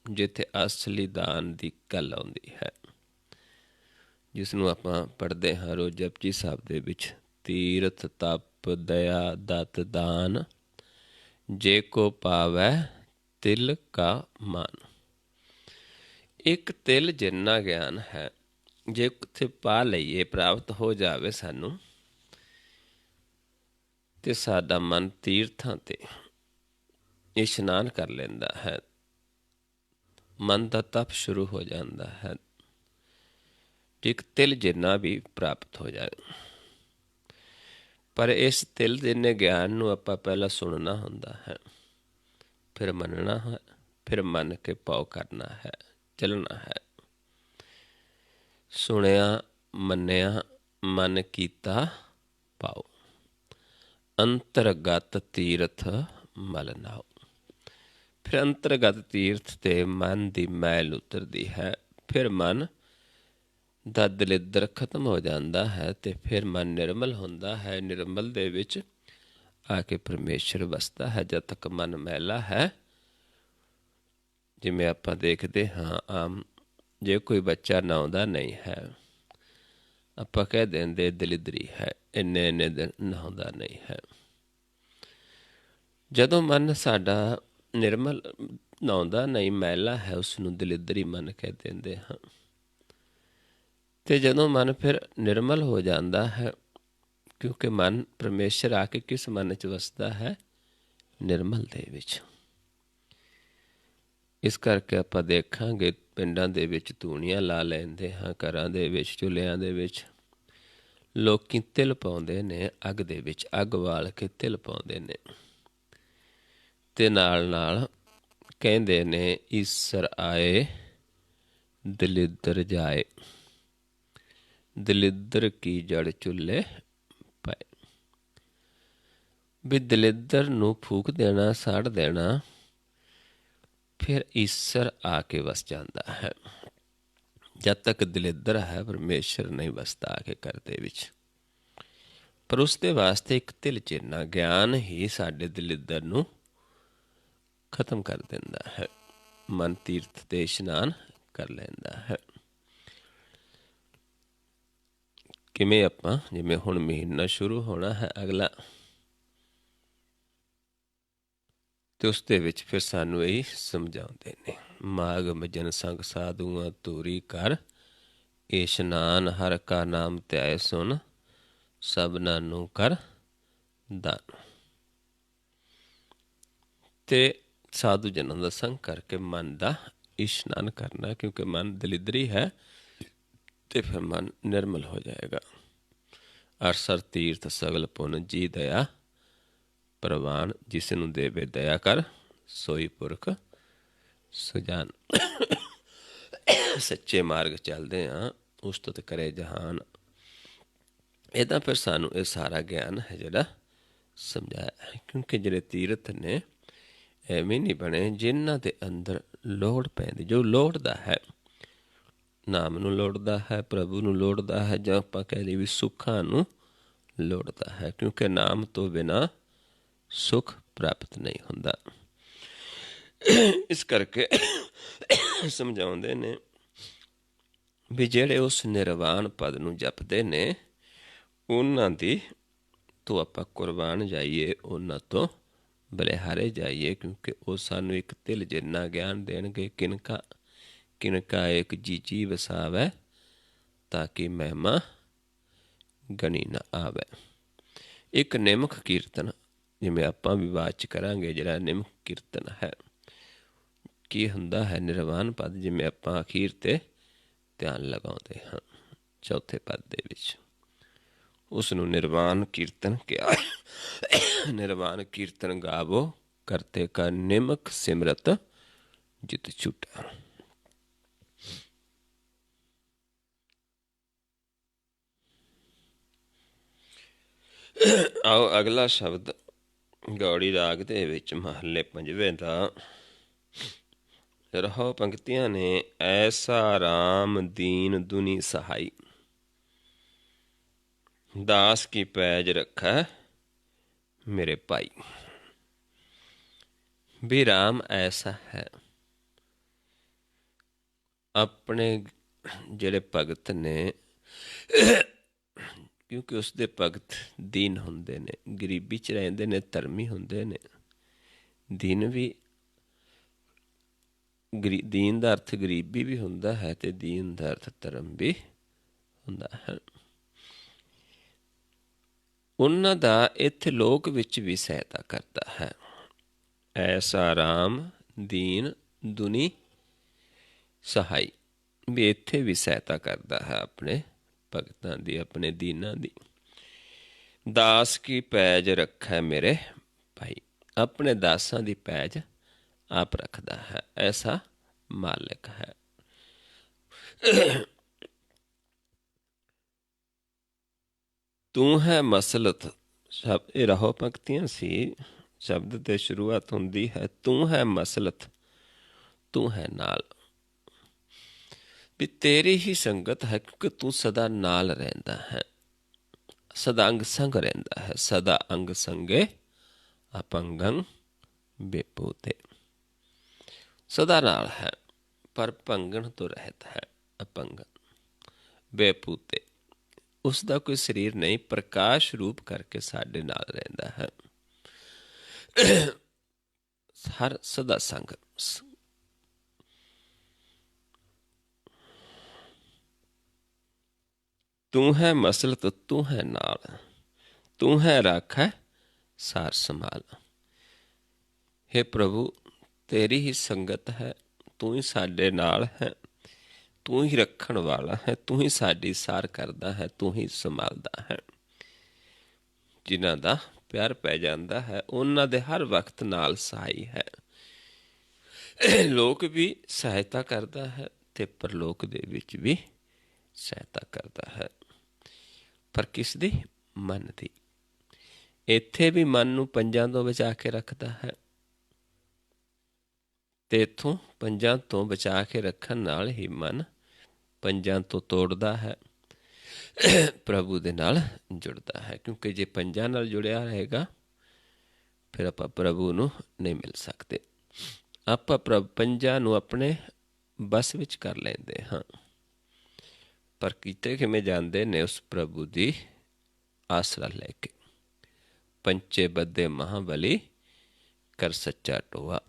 ਜਿੱਥੇ ਅਸਲੀ ਦਾਨ ਦੀ ਗੱਲ ਆਉਂਦੀ ਹੈ, ਜਿਸ ਨੂੰ ਆਪਾਂ ਪੜ੍ਹਦੇ ਹਾਂ ਰੋਜ਼ ਜਪਜੀ ਸਾਹਿਬ ਦੇ ਵਿੱਚ, ਤੀਰਥ ਤਪ ਦਇਆ ਦਤ ਦਾਨ, ਜੇ ਕੋ ਪਾਵੈ ਤਿਲ ਕਾ ਮਾਨ। ਇੱਕ ਤਿਲ ਜਿੰਨਾ ਗਿਆਨ ਹੈ, ਜੇ ਕਿਤੇ ਪਾ ਲਈਏ, ਪ੍ਰਾਪਤ ਹੋ ਜਾਵੇ ਸਾਨੂੰ, ਤੇ ਸਾਡਾ ਮਨ ਤੀਰਥਾਂ ਤੇ ਇਸ਼ਨਾਨ ਕਰ ਲੈਂਦਾ ਹੈ, ਮਨ ਦਾ ਤਪ ਸ਼ੁਰੂ ਹੋ ਜਾਂਦਾ ਹੈ। ਇੱਕ ਤਿਲ ਜਿੰਨਾ ਵੀ ਪ੍ਰਾਪਤ ਹੋ ਜਾਏ, ਪਰ ਇਸ ਤਿਲ ਜਿੰਨੇ ਗਿਆਨ ਨੂੰ ਆਪਾਂ ਪਹਿਲਾਂ ਸੁਣਨਾ ਹੁੰਦਾ ਹੈ, ਫਿਰ ਮੰਨਣਾ ਹੈ, ਫਿਰ ਮੰਨ ਕੇ ਭਾਉ ਕਰਨਾ ਹੈ, ਚੱਲਣਾ ਹੈ। ਸੁਣਿਆ, ਮੰਨਿਆ, ਮਨ ਕੀਤਾ ਭਾਉ, ਅੰਤਰਗਤ ਤੀਰਥ ਮਲ ਨਾਉ। ਫਿਰ ਅੰਤਰਗਤ ਤੀਰਥ ਤੇ ਮਨ ਦੀ ਮੈਲ ਉਤਰਦੀ ਹੈ, ਫਿਰ ਮਨ ਦਾ ਦਲਿੱਦਰ ਖਤਮ ਹੋ ਜਾਂਦਾ ਹੈ, ਤੇ ਫਿਰ ਮਨ ਨਿਰਮਲ ਹੁੰਦਾ ਹੈ। ਨਿਰਮਲ ਦੇ ਵਿੱਚ ਆ ਕੇ ਪਰਮੇਸ਼ਰ ਵਸਦਾ ਹੈ। ਜਦ ਤੱਕ ਮਨ ਮੈਲਾ ਹੈ, ਜਿਵੇਂ ਆਪਾਂ ਦੇਖਦੇ ਹਾਂ ਆਮ, ਜੇ ਕੋਈ ਬੱਚਾ ਨਹਾਉਂਦਾ ਨਹੀਂ ਹੈ, ਆਪਾਂ ਕਹਿ ਦਿੰਦੇ ਦਲਿੱਦਰੀ ਹੈ, ਇੰਨੇ ਇੰਨੇ ਦਿਨ ਨਹਾਉਂਦਾ ਨਹੀਂ ਹੈ। ਜਦੋਂ ਮਨ ਸਾਡਾ ਨਿਰਮਲ ਨਹਾਉਂਦਾ ਨਹੀਂ, ਮੈਲਾ ਹੈ, ਉਸਨੂੰ ਦਲਿੱਦਰੀ ਮਨ ਕਹਿ ਦਿੰਦੇ ਹਾਂ। ਤੇ ਜਦੋਂ ਮਨ ਫਿਰ ਨਿਰਮਲ ਹੋ ਜਾਂਦਾ ਹੈ, ਕਿਉਂਕਿ ਮਨ ਪਰਮੇਸ਼ਰ ਆ ਕੇ ਕਿਸ ਮਨ 'ਚ ਵਸਦਾ ਹੈ? ਨਿਰਮਲ ਦੇ ਵਿੱਚ। ਇਸ ਕਰਕੇ ਆਪਾਂ ਦੇਖਾਂਗੇ ਪਿੰਡਾਂ ਦੇ ਵਿੱਚ ਧੂਣੀਆਂ ਲਾ ਲੈਂਦੇ ਹਾਂ, ਘਰਾਂ ਦੇ ਵਿੱਚ, ਚੁੱਲ੍ਹਿਆਂ ਦੇ ਵਿੱਚ ਲੋਕੀ ਤਿਲ ਪਾਉਂਦੇ ਨੇ, ਅੱਗ ਦੇ ਵਿੱਚ ਅੱਗ ਬਾਲ ਕੇ ਤਿਲ ਪਾਉਂਦੇ ਨੇ, ਤੇ ਨਾਲ ਨਾਲ ਕਹਿੰਦੇ ਨੇ ਈਸਰ ਆਏ ਦਲਿੱਦਰ ਜਾਏ, ਦਲਿੱਦਰ ਕੀ ਜੜ ਚੁੱਲ੍ਹੇ ਪਏ। ਵੀ ਦਲਿੱਦਰ ਨੂੰ ਫੂਕ ਦੇਣਾ, ਸਾੜ ਦੇਣਾ, ਫਿਰ ਈਸਰ ਆ ਕੇ ਵਸ ਜਾਂਦਾ ਹੈ। ਜਦ ਤੱਕ ਦਲਿੱਦਰ ਹੈ, ਪਰਮੇਸ਼ਰ ਨਹੀਂ ਵਸਦਾ ਆ ਕੇ ਘਰ ਦੇ ਵਿੱਚ। ਪਰ ਉਸ ਦੇ ਵਾਸਤੇ ਇੱਕ ਤਿਲ ਚਿੰਨਾ ਗਿਆਨ ਹੀ ਸਾਡੇ ਦਲਿੱਦਰ ਨੂੰ ਖਤਮ ਕਰ ਦਿੰਦਾ ਹੈ। ਮਨ ਤੀਰਥ ਤੇ ਇਸ਼ਨਾਨ ਕਰ ਲੈਂਦਾ ਹੈ। ਕਿਵੇਂ? ਆਪਾਂ ਜਿਵੇਂ ਹੁਣ ਮਹੀਨਾ ਸ਼ੁਰੂ ਹੋਣਾ ਹੈ ਅਗਲਾ, ਤੇ ਉਸ ਦੇ ਵਿੱਚ ਫਿਰ ਸਾਨੂੰ ਇਹੀ ਸਮਝਾਉਂਦੇ ਨੇ, ਮਾਘ ਮਜਨ ਸੰਗ ਸਾਧੂਆਂ ਤੂਰੀ ਕਰ, ਇਸ਼ਨਾਨ ਹਰ ਕਾ ਨਾਮ ਧਿਆਏ ਸੁਣ, ਸਭਨਾਂ ਨੂੰ ਕਰ ਦਾਨ। ਤੇ ਸਾਧੂ ਜਨਾਂ ਦਾ ਸੰਗ ਕਰਕੇ ਮਨ ਦਾ ਇਸ਼ਨਾਨ ਕਰਨਾ, ਕਿਉਂਕਿ ਮਨ ਦਲਿੱਦਰੀ ਹੈ, ਤੇ ਫਿਰ ਮਨ ਨਿਰਮਲ ਹੋ ਜਾਏਗਾ। ਅਰਸਰ ਤੀਰਥ ਸਗਲ ਪੁੰਨ ਜੀ ਦਇਆ ਪ੍ਰਵਾਨ, ਜਿਸ ਨੂੰ ਦੇਵੇ ਦਇਆ ਕਰ, ਸੋਈ ਪੁਰਖ ਸੁਜਾਨ। ਸੱਚੇ ਮਾਰਗ ਚੱਲਦੇ ਹਾਂ, ਉਸਤਤ ਕਰੇ ਜਹਾਨ। ਇਹਦਾ ਫਿਰ ਸਾਨੂੰ ਇਹ ਸਾਰਾ ਗਿਆਨ ਹੈ ਜਿਹੜਾ ਸਮਝਾਇਆ ਹੈ। ਕਿਉਂਕਿ ਜਿਹੜੇ ਤੀਰਥ ਨੇ ਐਵੇਂ ਨਹੀਂ ਬਣੇ, ਜਿਨ੍ਹਾਂ ਦੇ ਅੰਦਰ ਲੋੜ ਪੈਂਦੀ, ਜੋ ਲੋੜਦਾ ਹੈ, ਨਾਮ ਨੂੰ ਲੋੜਦਾ ਹੈ, ਪ੍ਰਭੂ ਨੂੰ ਲੋੜਦਾ ਹੈ, ਜਾਂ ਆਪਾਂ ਕਹਿ ਲਈਏ ਵੀ ਸੁੱਖਾਂ ਨੂੰ ਲੋੜਦਾ ਹੈ। ਕਿਉਂਕਿ ਨਾਮ ਤੋਂ ਬਿਨਾਂ ਸੁੱਖ ਪ੍ਰਾਪਤ ਨਹੀਂ ਹੁੰਦਾ। ਇਸ ਕਰਕੇ ਸਮਝਾਉਂਦੇ ਨੇ ਵੀ ਜਿਹੜੇ ਉਸ ਨਿਰਵਾਣ ਪਦ ਨੂੰ ਜਪਦੇ ਨੇ, ਉਹਨਾਂ ਦੀ ਤੋਂ ਆਪਾਂ ਕੁਰਬਾਨ ਜਾਈਏ, ਉਹਨਾਂ ਤੋਂ ਬਲਿਹਾਰੇ ਜਾਈਏ, ਕਿਉਂਕਿ ਉਹ ਸਾਨੂੰ ਇੱਕ ਤਿਲ ਜਿੰਨਾ ਗਿਆਨ ਦੇਣਗੇ। ਕਿਨਕਾ ਕਿਨਕਾ ਇੱਕ ਜੀਜੀ ਵਸਾਵੈ, ਤਾਂ ਕਿ ਮਹਿਮਾ ਗਣੀ ਨਾ ਆਵੇ। ਇੱਕ ਨਿਮਖ ਕੀਰਤਨ, ਜਿਵੇਂ ਆਪਾਂ ਵੀ ਬਾਅਦ 'ਚ ਕਰਾਂਗੇ, ਜਿਹੜਾ ਨਿਮਖ ਕੀਰਤਨ ਹੈ, ਕੀ ਹੁੰਦਾ ਹੈ? ਨਿਰਵਾਣ ਪਦ, ਜਿਵੇਂ ਆਪਾਂ ਅਖੀਰ 'ਤੇ ਧਿਆਨ ਲਗਾਉਂਦੇ ਹਾਂ ਚੌਥੇ ਪਦ ਦੇ ਵਿੱਚ, ਉਸ ਨੂੰ ਨਿਰਵਾਣ ਕੀਰਤਨ ਕਿਹਾ। ਨਿਰਵਾਣ ਕੀਰਤਨ ਗਾਵੋ, ਕਰਤੇ ਕਾ ਨਿਮਕ ਸਿਮਰਤ ਜਿਤ ਛੁਟਾ। ਆਓ ਅਗਲਾ ਸ਼ਬਦ ਗੌੜੀ ਰਾਗ ਦੇ ਵਿੱਚ ਮਹੱਲੇ ਪੰਜਵੇਂ ਦਾ ਰਹੋ ਪੰਕਤੀਆਂ ਨੇ। ਐਸਾ ਰਾਮ ਦੀਨ ਦੁਨੀ ਸਹਾਈ, ਦਾਸ ਕੀ ਪੈਜ ਰੱਖੈ ਮੇਰੇ ਭਾਈ। ਵੀ ਰਾਮ ਐਸਾ ਹੈ, ਆਪਣੇ ਜਿਹੜੇ ਭਗਤ ਨੇ, ਕਿਉਂਕਿ ਉਸਦੇ ਭਗਤ ਦੀਨ ਹੁੰਦੇ ਨੇ, ਗਰੀਬੀ 'ਚ ਰਹਿੰਦੇ ਨੇ, ਧਰਮੀ ਹੁੰਦੇ ਨੇ। ਦੀਨ ਵੀ ਦੀਨ ਦਾ ਅਰਥ ਗਰੀਬੀ ਵੀ ਹੁੰਦਾ ਹੈ ਅਤੇ ਦੀਨ ਦਾ ਅਰਥ ਧਰਮ ਵੀ ਹੁੰਦਾ ਹੈ। ਉਹਨਾਂ ਦਾ ਇੱਥੇ ਲੋਕ ਵਿੱਚ ਵੀ ਸਹਾਇਤਾ ਕਰਦਾ ਹੈ। ਐਸਾ ਰਾਮ ਦੀਨ ਦੁਨੀ ਸਹਾਈ, ਵੀ ਇੱਥੇ ਵੀ ਸਹਾਇਤਾ ਕਰਦਾ ਹੈ ਆਪਣੇ ਭਗਤਾਂ ਦੀ, ਆਪਣੇ ਦੀਨਾਂ ਦੀ। ਦਾਸ ਕੀ ਪੈਜ ਰੱਖੈ ਮੇਰੇ ਭਾਈ, ਆਪਣੇ ਦਾਸਾਂ ਦੀ ਪੈਜ ਆਪ ਰੱਖਦਾ ਹੈ, ਐਸਾ ਮਾਲਿਕ ਹੈ। ਤੂੰ ਹੈ ਮਸਲਤ, ਇਹ ਰਹੋ ਪੰਕਤੀਆਂ ਸੀ, ਸ਼ਬਦ ਤੇ ਸ਼ੁਰੂਆਤ ਹੁੰਦੀ ਹੈ ਤੂੰ ਹੈ ਮਸਲਤ, ਤੂੰ ਹੈ ਨਾਲ, ਵੀ ਤੇਰੀ ਹੀ ਸੰਗਤ ਹੈ ਕਿਉਂਕਿ ਤੂੰ ਸਦਾ ਨਾਲ ਰਹਿੰਦਾ ਹੈ, ਸਦਾ ਅੰਗ ਸੰਗ ਰਹਿੰਦਾ ਹੈ। ਸਦਾ ਅੰਗ ਸੰਗੇ ਅਪੰਗੰ ਬੇਪੂਤੇ, ਸਦਾ ਨਾਲ ਹੈ ਪਰ ਭੰਗਣ ਤੋਂ ਰਹਿਤ ਹੈ। ਅਪੰਗਨ ਬੇਪੂਤੇ, ਉਸ ਦਾ ਕੋਈ ਸਰੀਰ ਨਹੀਂ, ਪ੍ਰਕਾਸ਼ ਰੂਪ ਕਰਕੇ ਸਾਡੇ ਨਾਲ ਰਹਿੰਦਾ ਹੈ। ਹਰ ਸਦਾ ਸੰਗ, ਤੂੰ ਹੈ ਮਸਲਤ, ਤੂੰ ਹੈ ਨਾਲ, ਤੂੰ ਹੈ ਰਾਖੈ ਸਾਰ ਸੰਭਾਲ। ਹੇ ਪ੍ਰਭੂ, ਤੇਰੀ ਹੀ ਸੰਗਤ ਹੈ, ਤੂੰ ਹੀ ਸਾਡੇ ਨਾਲ ਹੈ, ਤੂੰ ਹੀ ਰੱਖਣ ਵਾਲਾ ਹੈ, ਤੂੰ ਹੀ ਸਾਡੀ ਸਾਰ ਕਰਦਾ ਹੈ, ਤੂੰ ਹੀ ਸੰਭਾਲਦਾ ਹੈ। ਜਿਨ੍ਹਾਂ ਦਾ ਪਿਆਰ ਪੈ ਜਾਂਦਾ ਹੈ ਉਹਨਾਂ ਦੇ ਹਰ ਵਕਤ ਨਾਲ ਸਹਾਈ ਹੈ। ਲੋਕ ਵੀ ਸਹਾਇਤਾ ਕਰਦਾ ਹੈ ਅਤੇ ਪਰਲੋਕ ਦੇ ਵਿੱਚ ਵੀ ਸਹਾਇਤਾ ਕਰਦਾ ਹੈ, ਪਰ ਕਿਸ ਦੀ? ਮਨ ਦੀ। ਇੱਥੇ ਵੀ ਮਨ ਨੂੰ ਪੰਜਾਂ ਤੋਂ ਬਚਾ ਕੇ ਰੱਖਦਾ ਹੈ ਅਤੇ ਇੱਥੋਂ ਪੰਜਾਂ ਤੋਂ ਬਚਾ ਕੇ ਰੱਖਣ ਨਾਲ ਹੀ ਮਨ ਪੰਜਾਂ ਤੋਂ ਤੋੜਦਾ ਹੈ, ਪ੍ਰਭੂ ਦੇ ਨਾਲ ਜੁੜਦਾ ਹੈ। ਕਿਉਂਕਿ ਜੇ ਪੰਜਾਂ ਨਾਲ ਜੁੜਿਆ ਰਹੇਗਾ ਫਿਰ ਆਪਾਂ ਪ੍ਰਭੂ ਨੂੰ ਨਹੀਂ ਮਿਲ ਸਕਦੇ। ਆਪਾਂ ਪੰਜਾਂ ਨੂੰ ਆਪਣੇ ਬਸ ਵਿੱਚ ਕਰ ਲੈਂਦੇ ਹਾਂ, ਪਰ ਕੀਤੇ ਕਿਵੇਂ ਜਾਂਦੇ ਨੇ? ਉਸ ਪ੍ਰਭੂ ਦੀ ਆਸਰਾ ਲੈ ਕੇ। ਪੰਚੇ ਬੱਧੇ ਮਹਾਬਲੀ ਕਰ ਸੱਚਾ ਟੋਆ,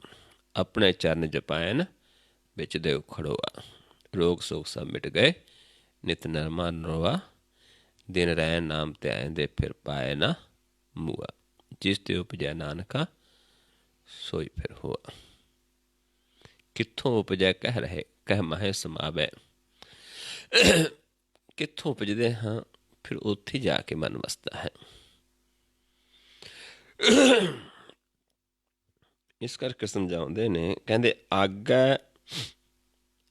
ਆਪਣੇ ਚਰਨ ਜਪਾਇਨ ਵਿੱਚ ਦੇਵ ਖੜੋਆ। ਰੋਗ ਸੋਗ ਸਭ ਮਿਟ ਗਏ ਨਿਤ ਨਰਮਾ ਨਰੋਆ, ਦਿਨ ਰਹਿ ਨਾਮ ਤੇ ਆਇਂਦੇ ਫਿਰ ਪਾਏ ਨਾ ਮੂਆ। ਜਿਸ ਤੇ ਉਪਜੈ ਨਾਨਕਾ ਸੋਈ ਫਿਰ ਹੋਆ। ਕਿੱਥੋਂ ਉਪਜੈ ਕਹਿ ਰਹੇ, ਕਹਿ ਮਾਹੇ ਸਮਾਵੈ। ਕਿੱਥੋਂ ਉਪਜਦੇ ਹਾਂ ਫਿਰ ਉੱਥੇ ਜਾ ਕੇ ਮਨ ਵਸਦਾ ਹੈ। ਇਸ ਕਰਕੇ ਸਮਝਾਉਂਦੇ ਨੇ, ਕਹਿੰਦੇ ਆਗੈ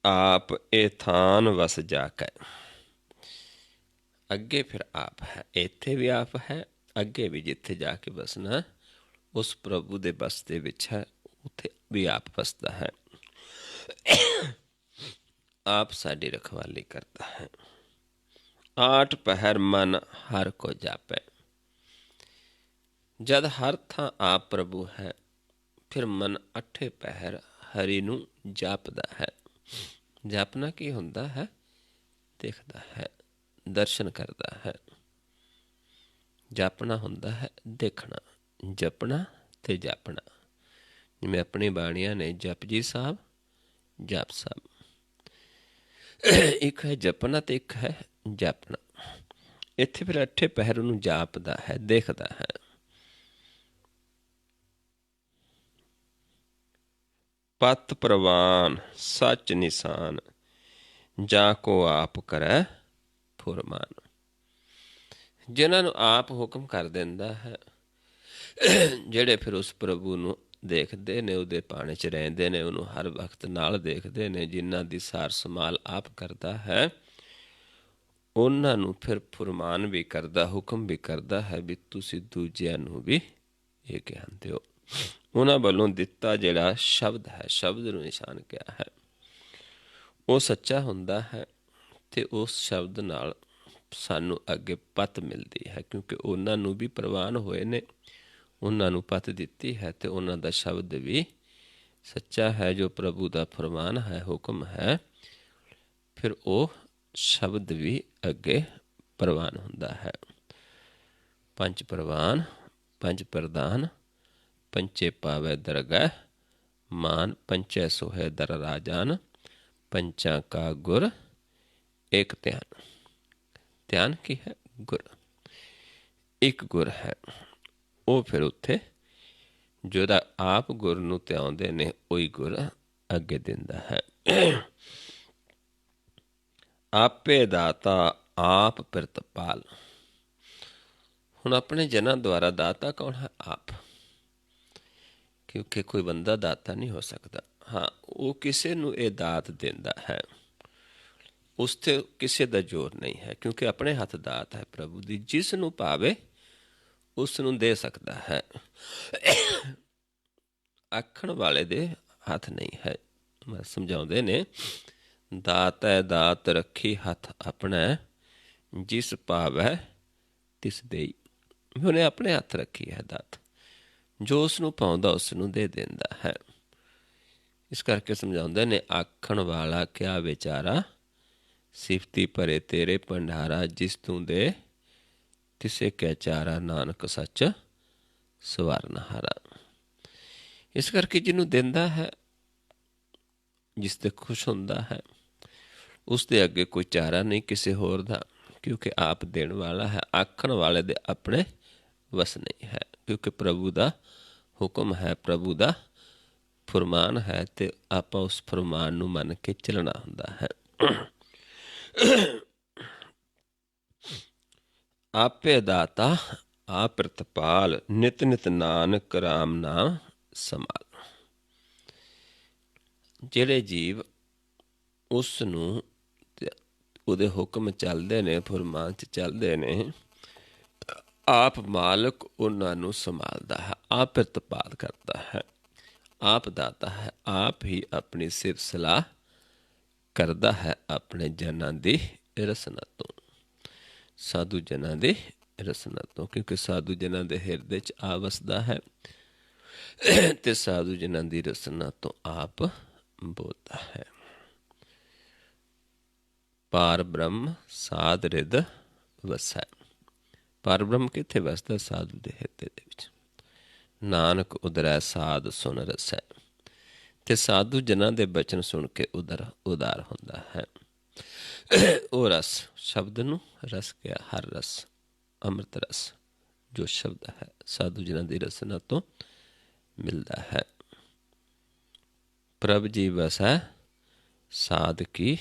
ਆਪ ਇਹ ਥਾਨ ਵਸ ਜਾ ਕੇ। ਅੱਗੇ ਫਿਰ ਆਪ ਹੈ, ਇੱਥੇ ਵੀ ਆਪ ਹੈ, ਅੱਗੇ ਵੀ ਜਿੱਥੇ ਜਾ ਕੇ ਵਸਣਾ ਉਸ ਪ੍ਰਭੂ ਦੇ ਬਸ ਦੇ ਵਿੱਚ ਹੈ, ਉੱਥੇ ਵੀ ਆਪ ਵਸਦਾ ਹੈ। ਆਪ ਸਾਡੀ ਰਖਵਾਲੀ ਕਰਦਾ ਹੈ। ਆਠ ਪਹਿਰ ਮਨ ਹਰ ਕੋ ਜਾਪੈ। ਜਦ ਹਰ ਥਾਂ ਆਪ ਪ੍ਰਭੂ ਹੈ ਫਿਰ ਮਨ ਅੱਠੇ ਪਹਿਰ ਹਰੀ ਨੂੰ ਜਾਪਦਾ ਹੈ। ਜਾਪਣਾ ਕੀ ਹੁੰਦਾ ਹੈ? ਦੇਖਦਾ ਹੈ, ਦਰਸ਼ਨ ਕਰਦਾ ਹੈ। ਜਾਪਣਾ ਹੁੰਦਾ ਹੈ ਦੇਖਣਾ, ਜਪਣਾ ਤੇ ਜਾਪਣਾ। ਜਿਵੇਂ ਆਪਣੀ ਬਾਣੀਆਂ ਨੇ ਜਪਜੀ ਸਾਹਿਬ, ਜਪ ਸਾਹਿਬ। ਇੱਕ ਹੈ ਜਪਣਾ ਤੇ ਇੱਕ ਹੈ ਜਾਪਣਾ। ਇੱਥੇ ਫਿਰ ਅੱਠੇ ਪਹਿਰ ਨੂੰ ਜਾਪਦਾ ਹੈ, ਦੇਖਦਾ ਹੈ। ਪਤ ਪ੍ਰਵਾਨ ਸੱਚ ਨਿਸ਼ਾਨ, ਜਾ ਕੋ ਆਪ ਕਰੈ ਫੁਰਮਾਨ। ਜਿਨ੍ਹਾਂ ਨੂੰ ਆਪ ਹੁਕਮ ਕਰ ਦਿੰਦਾ ਹੈ, ਜਿਹੜੇ ਫਿਰ ਉਸ ਪ੍ਰਭੂ ਨੂੰ ਦੇਖਦੇ ਨੇ, ਉਹਦੇ ਪਾਣੇ 'ਚ ਰਹਿੰਦੇ ਨੇ, ਉਹਨੂੰ ਹਰ ਵਕਤ ਨਾਲ ਦੇਖਦੇ ਨੇ, ਜਿਨ੍ਹਾਂ ਦੀ ਸਾਰ ਸੰਭਾਲ ਆਪ ਕਰਦਾ ਹੈ, ਉਹਨਾਂ ਨੂੰ ਫਿਰ ਫੁਰਮਾਨ ਵੀ ਕਰਦਾ, ਹੁਕਮ ਵੀ ਕਰਦਾ ਹੈ ਵੀ ਤੁਸੀਂ ਦੂਜਿਆਂ ਨੂੰ ਵੀ ਇਹ ਗਿਆਨ ਦਿਓ। ਉਹਨਾਂ ਵੱਲੋਂ ਦਿੱਤਾ ਜਿਹੜਾ ਸ਼ਬਦ ਹੈ, ਸ਼ਬਦ ਨੂੰ ਨਿਸ਼ਾਨ ਕਿਹਾ ਹੈ, ਉਹ ਸੱਚਾ ਹੁੰਦਾ ਹੈ ਅਤੇ ਉਸ ਸ਼ਬਦ ਨਾਲ ਸਾਨੂੰ ਅੱਗੇ ਪਤ ਮਿਲਦੀ ਹੈ। ਕਿਉਂਕਿ ਉਹਨਾਂ ਨੂੰ ਵੀ ਪ੍ਰਵਾਨ ਹੋਏ ਨੇ, ਉਹਨਾਂ ਨੂੰ ਪਤ ਦਿੱਤੀ ਹੈ ਅਤੇ ਉਹਨਾਂ ਦਾ ਸ਼ਬਦ ਵੀ ਸੱਚਾ ਹੈ। ਜੋ ਪ੍ਰਭੂ ਦਾ ਫਰਮਾਨ ਹੈ, ਹੁਕਮ ਹੈ, ਫਿਰ ਉਹ ਸ਼ਬਦ ਵੀ ਅੱਗੇ ਪ੍ਰਵਾਨ ਹੁੰਦਾ ਹੈ। ਪੰਜ ਪ੍ਰਵਾਨ ਪੰਜ ਪ੍ਰਦਾਨ, ਪੰਚੇ ਪਾਵੈ ਦਰਗਹਿ मान पंचै सोहै दर राजान, पंचा का गुर एक ध्यान। ध्यान की है? गुर। एक गुर है ਉਹ ਫਿਰ ਉੱਥੇ ਜਿਹੜਾ ਆਪ ਗੁਰ ਨੂੰ ਧਿਆਉਂਦੇ ਨੇ ਉਹੀ ਗੁਰ ਅੱਗੇ ਦਿੰਦਾ ਹੈ। ਆਪੇ ਦਾਤਾ ਆਪ ਪ੍ਰਿਤਪਾਲ। ਹੁਣ ਆਪਣੇ ਜਨਾਂ ਦੁਆਰਾ ਦਾਤਾ ਕੌਣ ਹੈ? ਆਪ। ਕਿਉਂਕਿ ਕੋਈ ਬੰਦਾ ਦਾਤਾ ਨਹੀਂ ਹੋ ਸਕਦਾ। ਹਾਂ, ਉਹ ਕਿਸੇ ਨੂੰ ਇਹ ਦਾਤ ਦਿੰਦਾ ਹੈ, ਉਸ 'ਤੇ ਕਿਸੇ ਦਾ ਜ਼ੋਰ ਨਹੀਂ ਹੈ, ਕਿਉਂਕਿ ਆਪਣੇ ਹੱਥ ਦਾਤ ਹੈ ਪ੍ਰਭੂ ਦੀ। ਜਿਸ ਨੂੰ ਭਾਵੇ ਉਸ ਨੂੰ ਦੇ ਸਕਦਾ ਹੈ। ਆਖਣ ਵਾਲੇ ਦੇ ਹੱਥ ਨਹੀਂ ਹੈ। ਸਮਝਾਉਂਦੇ ਨੇ, ਦਾਤ ਹੈ ਦਾਤ ਰੱਖੀ ਹੱਥ ਆਪਣਾ, ਜਿਸ ਭਾਵੈ ਤਿਸ ਦੇਈ। ਉਹਨੇ ਆਪਣੇ ਹੱਥ ਰੱਖੀ ਹੈ ਦਾਤ, ਜੋ ਉਸ ਨੂੰ ਪਾਉਂਦਾ ਉਸ ਨੂੰ ਦੇ ਦਿੰਦਾ ਹੈ। ਇਸ ਕਰਕੇ ਸਮਝਾਉਂਦੇ ਨੇ, ਆਖਣ ਵਾਲਾ ਕਿਆ ਵਿਚਾਰਾ, ਸਿਫਤੀ ਭਰੇ ਤੇਰੇ ਭੰਡਾਰਾ। ਜਿਸ ਤੂੰ ਦੇ ਤਿਸੇ ਕਹਿ ਚਾਰਾ, ਨਾਨਕ ਸੱਚ ਸਵਾਰਨਹਾਰਾ। ਇਸ ਕਰਕੇ ਜਿਹਨੂੰ ਦਿੰਦਾ ਹੈ, ਜਿਸ 'ਤੇ ਖੁਸ਼ ਹੁੰਦਾ ਹੈ, ਉਸ ਦੇ ਅੱਗੇ ਕੋਈ ਚਾਰਾ ਨਹੀਂ ਕਿਸੇ ਹੋਰ ਦਾ, ਕਿਉਂਕਿ ਆਪ ਦੇਣ ਵਾਲਾ ਹੈ। ਆਖਣ ਵਾਲੇ ਦੇ ਆਪਣੇ ਵਸ ਨਹੀਂ ਹੈ, ਕਿਉਂਕਿ ਪ੍ਰਭੂ ਦਾ ਹੁਕਮ ਹੈ, ਪ੍ਰਭੂ ਦਾ ਫੁਰਮਾਨ ਹੈ, ਅਤੇ ਆਪਾਂ ਉਸ ਫੁਰਮਾਨ ਨੂੰ ਮੰਨ ਕੇ ਚੱਲਣਾ ਹੁੰਦਾ ਹੈ। ਆਪੇ ਦਾਤਾ ਆਪ ਪ੍ਰਿਤਪਾਲ, ਨਿਤ ਨਿਤ ਨਾਨਕ ਰਾਮ ਨਾਮ ਸੰਭਾਲ। ਜਿਹੜੇ ਜੀਵ ਉਸ ਨੂੰ ਉਹਦੇ ਹੁਕਮ ਚੱਲਦੇ ਨੇ, ਫੁਰਮਾਨ 'ਚ ਚੱਲਦੇ ਨੇ, ਆਪ ਮਾਲਕ ਉਹਨਾਂ ਨੂੰ ਸੰਭਾਲਦਾ ਹੈ, ਆਪ ਪ੍ਰਿਤਪਾਲ ਕਰਦਾ ਹੈ, ਆਪ ਦਾਤਾ ਹੈ, ਆਪ ਹੀ ਆਪਣੀ ਸਿਰ ਸਲਾਹ ਕਰਦਾ ਹੈ ਆਪਣੇ ਜਨਾਂ ਦੀ ਰਸਨਾ ਤੋਂ, ਸਾਧੂ ਜਨਾਂ ਦੀ ਰਸਨਾ ਤੋਂ। ਕਿਉਂਕਿ ਸਾਧੂ ਜਨਾਂ ਦੇ ਹਿਰਦੇ 'ਚ ਆ ਵਸਦਾ ਹੈ, ਅਤੇ ਸਾਧੂ ਜਨਾਂ ਦੀ ਰਸਨਾ ਤੋਂ ਆਪ ਬੋਲਦਾ ਹੈ। ਪਾਰ ਬ੍ਰਹਮ ਸਾਧ ਰਿਦ ਵਸੈ। ਪਰ ਬ੍ਰਹਮ ਕਿੱਥੇ ਵਸਦਾ? ਸਾਧੂ ਦੇ ਹਿਰਦੇ ਦੇ ਵਿੱਚ। ਨਾਨਕ ਉਦਰੈ ਸਾਧ ਸੁਨ ਰਸੈ। ਅਤੇ ਸਾਧੂ ਜਨਾਂ ਦੇ ਬਚਨ ਸੁਣ ਕੇ ਉਦਾਰ ਹੁੰਦਾ ਹੈ। ਉਹ ਰਸ, ਸ਼ਬਦ ਨੂੰ ਰਸ ਕਿਹਾ, ਹਰ ਰਸ, ਅੰਮ੍ਰਿਤ ਰਸ ਜੋ ਸ਼ਬਦ ਹੈ, ਸਾਧੂ ਜਨਾਂ ਦੀ ਰਸਨਾ ਤੋਂ ਮਿਲਦਾ ਹੈ। ਪ੍ਰਭ ਜੀ ਵਸੈ ਸਾਧ ਕੀ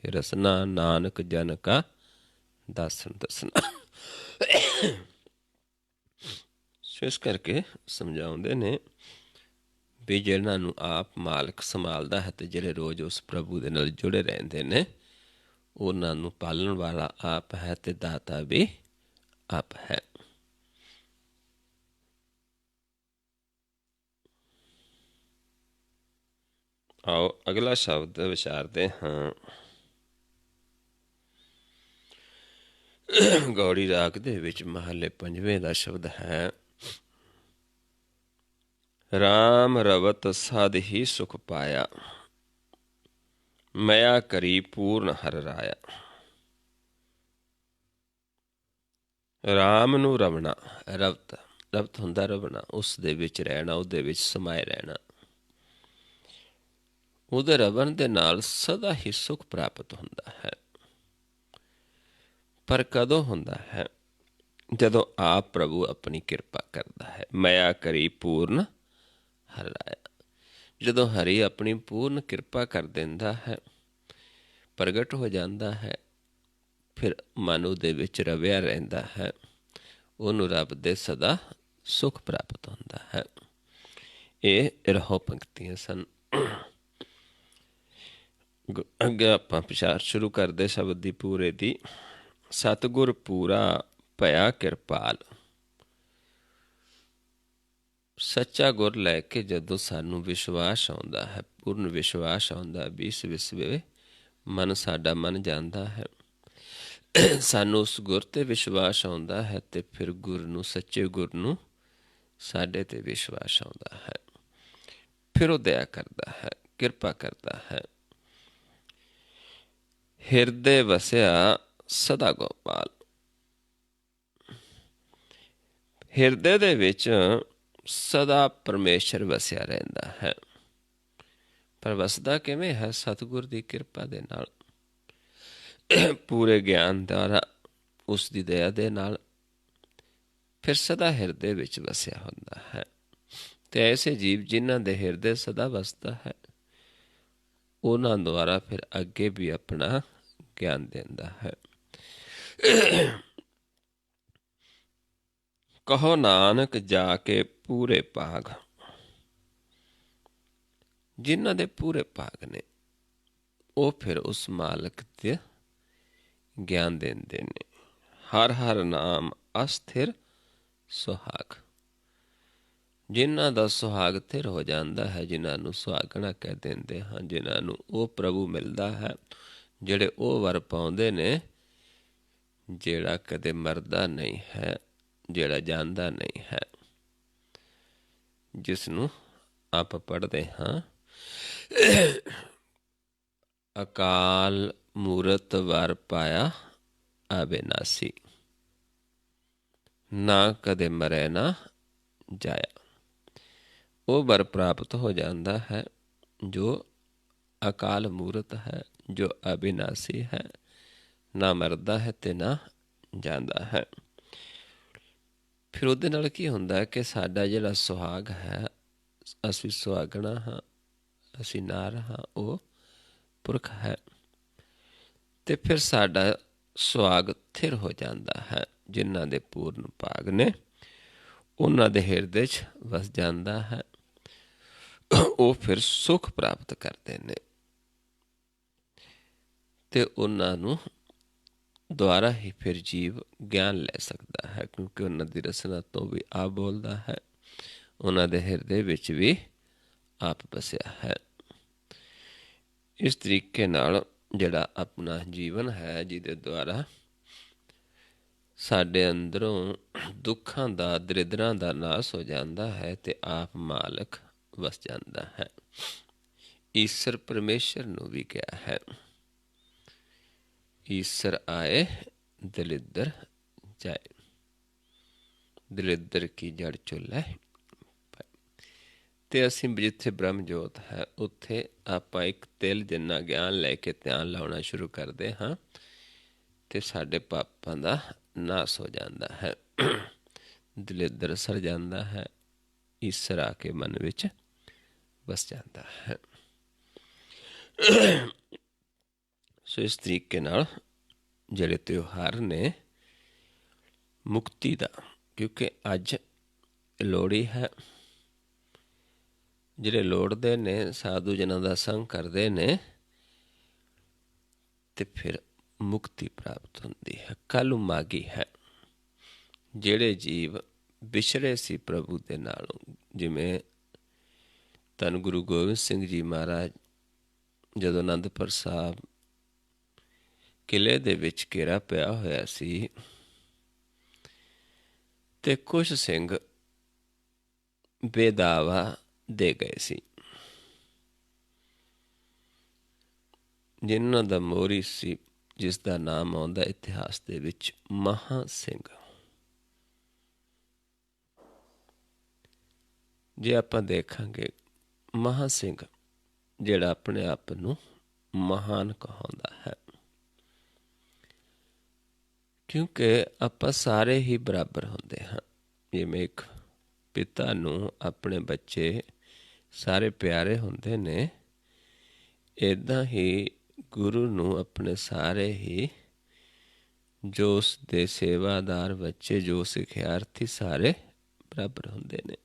ਰਸਨਾ, ਨਾਨਕ ਜਨ ਕਾ ਦਾਸਨ ਦਸਨਾ। ਸੋ ਇਸ ਕਰਕੇ ਸਮਝਾਉਂਦੇ ਨੇ ਵੀ ਜਿਹਨਾਂ ਨੂੰ ਆਪ ਮਾਲਕ ਸੰਭਾਲਦਾ ਹੈ, ਅਤੇ ਜਿਹੜੇ ਰੋਜ਼ ਉਸ ਪ੍ਰਭੂ ਦੇ ਨਾਲ ਜੁੜੇ ਰਹਿੰਦੇ ਨੇ, ਉਹਨਾਂ ਨੂੰ ਪਾਲਣ ਵਾਲਾ ਆਪ ਹੈ, ਅਤੇ ਦਾਤਾ ਵੀ ਆਪ ਹੈ। ਆਓ ਅਗਲਾ ਸ਼ਬਦ ਵਿਚਾਰਦੇ ਹਾਂ। ਗੌੜੀ ਰਾਗ ਦੇ ਵਿੱਚ ਮਹੱਲੇ ਪੰਜਵੇਂ ਦਾ ਸ਼ਬਦ ਹੈ, ਰਾਮ ਰਵਤ ਸਦ ਹੀ ਸੁਖ ਪਾਇਆ, ਮਇਆ ਕਰੀ ਪੂਰਨ ਹਰ ਰਾਇਆ। ਰਾਮ ਨੂੰ ਰਵਣਾ, ਰਵਤ, ਰਵਤ ਹੁੰਦਾ ਰਵਣਾ, ਉਸ ਦੇ ਵਿੱਚ ਰਹਿਣਾ, ਉਹਦੇ ਵਿੱਚ ਸਮਾਏ ਰਹਿਣਾ। ਉਹਦੇ ਰਵਣ ਦੇ ਨਾਲ ਸਦਾ ਹੀ ਸੁਖ ਪ੍ਰਾਪਤ ਹੁੰਦਾ ਹੈ। ਪਰ ਕਦੋਂ ਹੁੰਦਾ ਹੈ? ਜਦੋਂ ਆਪ ਪ੍ਰਭੂ ਆਪਣੀ ਕਿਰਪਾ ਕਰਦਾ ਹੈ। ਮਇਆ ਕਰੀ ਪੂਰਨ ਹਰ ਰਾਇਆ। ਜਦੋਂ ਹਰੀ ਆਪਣੀ ਪੂਰਨ ਕਿਰਪਾ ਕਰ ਦਿੰਦਾ ਹੈ, ਪ੍ਰਗਟ ਹੋ ਜਾਂਦਾ ਹੈ, ਫਿਰ ਮਨ ਉਹਦੇ ਵਿੱਚ ਰਵਿਆ ਰਹਿੰਦਾ ਹੈ, ਉਹਨੂੰ ਰੱਬ ਦੇ ਸਦਾ ਸੁਖ ਪ੍ਰਾਪਤ ਹੁੰਦਾ ਹੈ। ਇਹ ਰਹੋ ਪੰਕਤੀਆਂ ਸਨ। ਅੱਗੇ ਆਪਾਂ ਵਿਚਾਰ ਸ਼ੁਰੂ ਕਰਦੇ ਸ਼ਬਦ ਦੀ ਪੂਰੇ ਦੀ। ਸਤਿਗੁਰ ਪੂਰਾ ਭਇਆ ਕਿਰਪਾਲ। ਸੱਚਾ ਗੁਰ ਲੈ ਕੇ ਜਦੋਂ ਸਾਨੂੰ ਵਿਸ਼ਵਾਸ ਆਉਂਦਾ ਹੈ, ਪੂਰਨ ਵਿਸ਼ਵਾਸ ਆਉਂਦਾ ਵੀ ਇਸ ਵਿਸਵੇ ਮਨ ਸਾਡਾ ਮੰਨ ਜਾਂਦਾ ਹੈ, ਸਾਨੂੰ ਉਸ ਗੁਰ 'ਤੇ ਵਿਸ਼ਵਾਸ ਆਉਂਦਾ ਹੈ, ਅਤੇ ਫਿਰ ਗੁਰ ਨੂੰ, ਸੱਚੇ ਗੁਰ ਨੂੰ ਸਾਡੇ 'ਤੇ ਵਿਸ਼ਵਾਸ ਆਉਂਦਾ ਹੈ। ਫਿਰ ਉਹ ਦਇਆ ਕਰਦਾ ਹੈ, ਕਿਰਪਾ ਕਰਦਾ ਹੈ। ਹਿਰਦੇ ਵਸਿਆ ਸਦਾ ਗੋਪਾਲ। ਹਿਰਦੇ ਦੇ ਵਿੱਚ ਸਦਾ ਪਰਮੇਸ਼ਰ ਵਸਿਆ ਰਹਿੰਦਾ ਹੈ। ਪਰ ਵਸਦਾ ਕਿਵੇਂ ਹੈ? ਸਤਿਗੁਰ ਦੀ ਕਿਰਪਾ ਦੇ ਨਾਲ, ਪੂਰੇ ਗਿਆਨ ਦੁਆਰਾ, ਉਸ ਦੀ ਦਇਆ ਦੇ ਨਾਲ ਫਿਰ ਸਦਾ ਹਿਰਦੇ ਵਿੱਚ ਵਸਿਆ ਹੁੰਦਾ ਹੈ। ਤੇ ਐਸੇ ਜੀਵ ਜਿਨ੍ਹਾਂ ਦੇ ਹਿਰਦੇ ਸਦਾ ਵਸਦਾ ਹੈ, ਉਹਨਾਂ ਦੁਆਰਾ ਫਿਰ ਅੱਗੇ ਵੀ ਆਪਣਾ ਗਿਆਨ ਦਿੰਦਾ ਹੈ। ਕਹੋ ਨਾਨਕ ਜਾ ਕੇ ਪੂਰੇ ਭਾਗ, ਜਿਨ੍ਹਾਂ ਦੇ ਪੂਰੇ ਭਾਗ ਨੇ ਉਹ ਫਿਰ ਉਸ ਮਾਲਕ ਦੇ ਗਿਆਨ ਦਿੰਦੇ ਨੇ। ਹਰ ਹਰ ਨਾਮ ਅਸਥਿਰ ਸੁਹਾਗ, ਜਿਨ੍ਹਾਂ ਦਾ ਸੁਹਾਗ ਥਿਰ ਹੋ ਜਾਂਦਾ ਹੈ, ਜਿਨ੍ਹਾਂ ਨੂੰ ਸੁਹਾਗਣਾ ਕਹਿ ਦਿੰਦੇ ਹਨ, ਜਿਨ੍ਹਾਂ ਨੂੰ ਉਹ ਪ੍ਰਭੂ ਮਿਲਦਾ ਹੈ, ਜਿਹੜੇ ਉਹ ਵਰ ਪਾਉਂਦੇ ਨੇ ਜਿਹੜਾ ਕਦੇ ਮਰਦਾ ਨਹੀਂ ਹੈ, ਜਿਹੜਾ ਜਾਂਦਾ ਨਹੀਂ ਹੈ, ਜਿਸ ਨੂੰ ਆਪਾਂ ਪੜ੍ਹਦੇ ਹਾਂ, ਅਕਾਲ ਮੂਰਤ ਵਰ ਪਾਇਆ ਅਬਿਨਾਸੀ, ਨਾ ਕਦੇ ਮਰੇ ਨਾ ਜਾਇਆ। ਉਹ ਵਰ ਪ੍ਰਾਪਤ ਹੋ ਜਾਂਦਾ ਹੈ ਜੋ ਅਕਾਲ ਮੂਰਤ ਹੈ, ਜੋ ਅਬਿਨਾਸੀ ਹੈ, ਨਾ ਮਰਦਾ ਹੈ ਤੇ ਨਾ ਜਾਂਦਾ ਹੈ। ਫਿਰ ਉਹਦੇ ਨਾਲ ਕੀ ਹੁੰਦਾ ਕਿ ਸਾਡਾ ਜਿਹੜਾ ਸੁਹਾਗ ਹੈ, ਅਸੀਂ ਸੁਹਾਗਣਾ ਹਾਂ, ਅਸੀਂ ਨਾਰ ਹਾਂ, ਉਹ ਪੁਰਖ ਹੈ। ਤੇ ਫਿਰ ਸਾਡਾ ਸੁਹਾਗ ਥਿਰ ਹੋ ਜਾਂਦਾ ਹੈ। ਜਿਨ੍ਹਾਂ ਦੇ ਪੂਰਨ ਭਾਗ ਨੇ ਉਹਨਾਂ ਦੇ ਹਿਰਦੇ 'ਚ ਵਸ ਜਾਂਦਾ ਹੈ। ਉਹ ਫਿਰ ਸੁੱਖ ਪ੍ਰਾਪਤ ਕਰਦੇ ਨੇ ਤੇ ਉਹਨਾਂ ਨੂੰ ਦੁਆਰਾ ਹੀ ਫਿਰ ਜੀਵ ਗਿਆਨ ਲੈ ਸਕਦਾ ਹੈ, ਕਿਉਂਕਿ ਉਹਨਾਂ ਦੀ ਰਸਨਾ ਤੋਂ ਵੀ ਆਪ ਬੋਲਦਾ ਹੈ, ਉਹਨਾਂ ਦੇ ਹਿਰਦੇ ਵਿੱਚ ਵੀ ਆਪ ਵਸਿਆ ਹੈ। ਇਸ ਤਰੀਕੇ ਨਾਲ ਜਿਹੜਾ ਆਪਣਾ ਜੀਵਨ ਹੈ, ਜਿਹਦੇ ਦੁਆਰਾ ਸਾਡੇ ਅੰਦਰੋਂ ਦੁੱਖਾਂ ਦਾ, ਦਰਿਦਰਾਂ ਦਾ ਨਾਸ ਹੋ ਜਾਂਦਾ ਹੈ ਤੇ ਆਪ ਮਾਲਕ ਵਸ ਜਾਂਦਾ ਹੈ। ਈਸ਼ਰ ਪਰਮੇਸ਼ਰ ਨੂੰ ਵੀ ਕਿਹਾ ਹੈ, ਈਸ਼ਰ ਆਏ ਦਲਿੱਦਰ ਜਾਏ, ਦਲਿੱਦਰ ਕੀ ਜੜ ਚੁੱਲ੍ਹੇ। ਤੇ ਅਸੀਂ ਜਿੱਥੇ ਬ੍ਰਹਮ ਜੋਤ ਹੈ, ਉੱਥੇ ਆਪਾਂ ਇੱਕ ਤਿਲ ਜਿੰਨਾ ਗਿਆਨ ਲੈ ਕੇ ਧਿਆਨ ਲਾਉਣਾ ਸ਼ੁਰੂ ਕਰਦੇ ਹਾਂ ਤੇ ਸਾਡੇ ਪਾਪਾਂ ਦਾ ਨਾਸ ਹੋ ਜਾਂਦਾ ਹੈ, ਦਲਿੱਦਰ ਸਰ ਜਾਂਦਾ ਹੈ, ਈਸ਼ਰ ਆ ਕੇ ਮਨ ਵਿੱਚ ਵਸ ਜਾਂਦਾ ਹੈ। ਸੋ ਇਸ ਤਰੀਕੇ ਨਾਲ ਜਿਹੜੇ ਤਿਉਹਾਰ ਨੇ ਮੁਕਤੀ ਦਾ, ਕਿਉਂਕਿ ਅੱਜ ਲੋਹੜੀ ਹੈ, ਜਿਹੜੇ ਲੋੜਦੇ ਨੇ ਸਾਧੂ ਜਨਾਂ ਦਾ ਸੰਗ ਕਰਦੇ ਨੇ ਤੇ ਫਿਰ ਮੁਕਤੀ ਪ੍ਰਾਪਤ ਹੁੰਦੀ ਹੈ। ਕੱਲ੍ਹ ਮਾਗੀ ਹੈ। ਜਿਹੜੇ ਜੀਵ ਵਿਛੜੇ ਸੀ ਪ੍ਰਭੂ ਦੇ ਨਾਲੋਂ, ਜਿਵੇਂ ਧੰਨ ਗੁਰੂ ਗੋਬਿੰਦ ਸਿੰਘ ਜੀ ਮਹਾਰਾਜ ਜਦੋਂ ਅਨੰਦਪੁਰ ਸਾਹਿਬ ਕਿਲ੍ਹੇ ਦੇ ਵਿੱਚ ਘੇਰਾ ਪਿਆ ਹੋਇਆ ਸੀ ਤੇ ਕੁਛ ਸਿੰਘ ਬੇਦਾਵਾ ਦੇ ਗਏ ਸੀ, ਜਿਨ੍ਹਾਂ ਦਾ ਮੋਹਰੀ ਸੀ, ਜਿਸ ਦਾ ਨਾਮ ਆਉਂਦਾ ਇਤਿਹਾਸ ਦੇ ਵਿੱਚ ਮਹਾਂ ਸਿੰਘ। ਜੇ ਆਪਾਂ ਦੇਖਾਂਗੇ, ਮਹਾਂ ਸਿੰਘ ਜਿਹੜਾ ਆਪਣੇ ਆਪ ਨੂੰ ਮਹਾਨ ਕਹਾਉਂਦਾ ਹੈ, ਕਿਉਂਕਿ ਆਪਾਂ ਸਾਰੇ ਹੀ ਬਰਾਬਰ ਹੁੰਦੇ ਹਾਂ। ਜਿਵੇਂ ਇੱਕ ਪਿਤਾ ਨੂੰ ਆਪਣੇ ਬੱਚੇ ਸਾਰੇ ਪਿਆਰੇ ਹੁੰਦੇ ਨੇ, ਇੱਦਾਂ ਹੀ ਗੁਰੂ ਨੂੰ ਆਪਣੇ ਸਾਰੇ ਹੀ ਜੋ ਉਸ ਦੇ ਸੇਵਾਦਾਰ ਬੱਚੇ, ਜੋ ਸਿਖਿਆਰਥੀ, ਸਾਰੇ ਬਰਾਬਰ ਹੁੰਦੇ ਨੇ।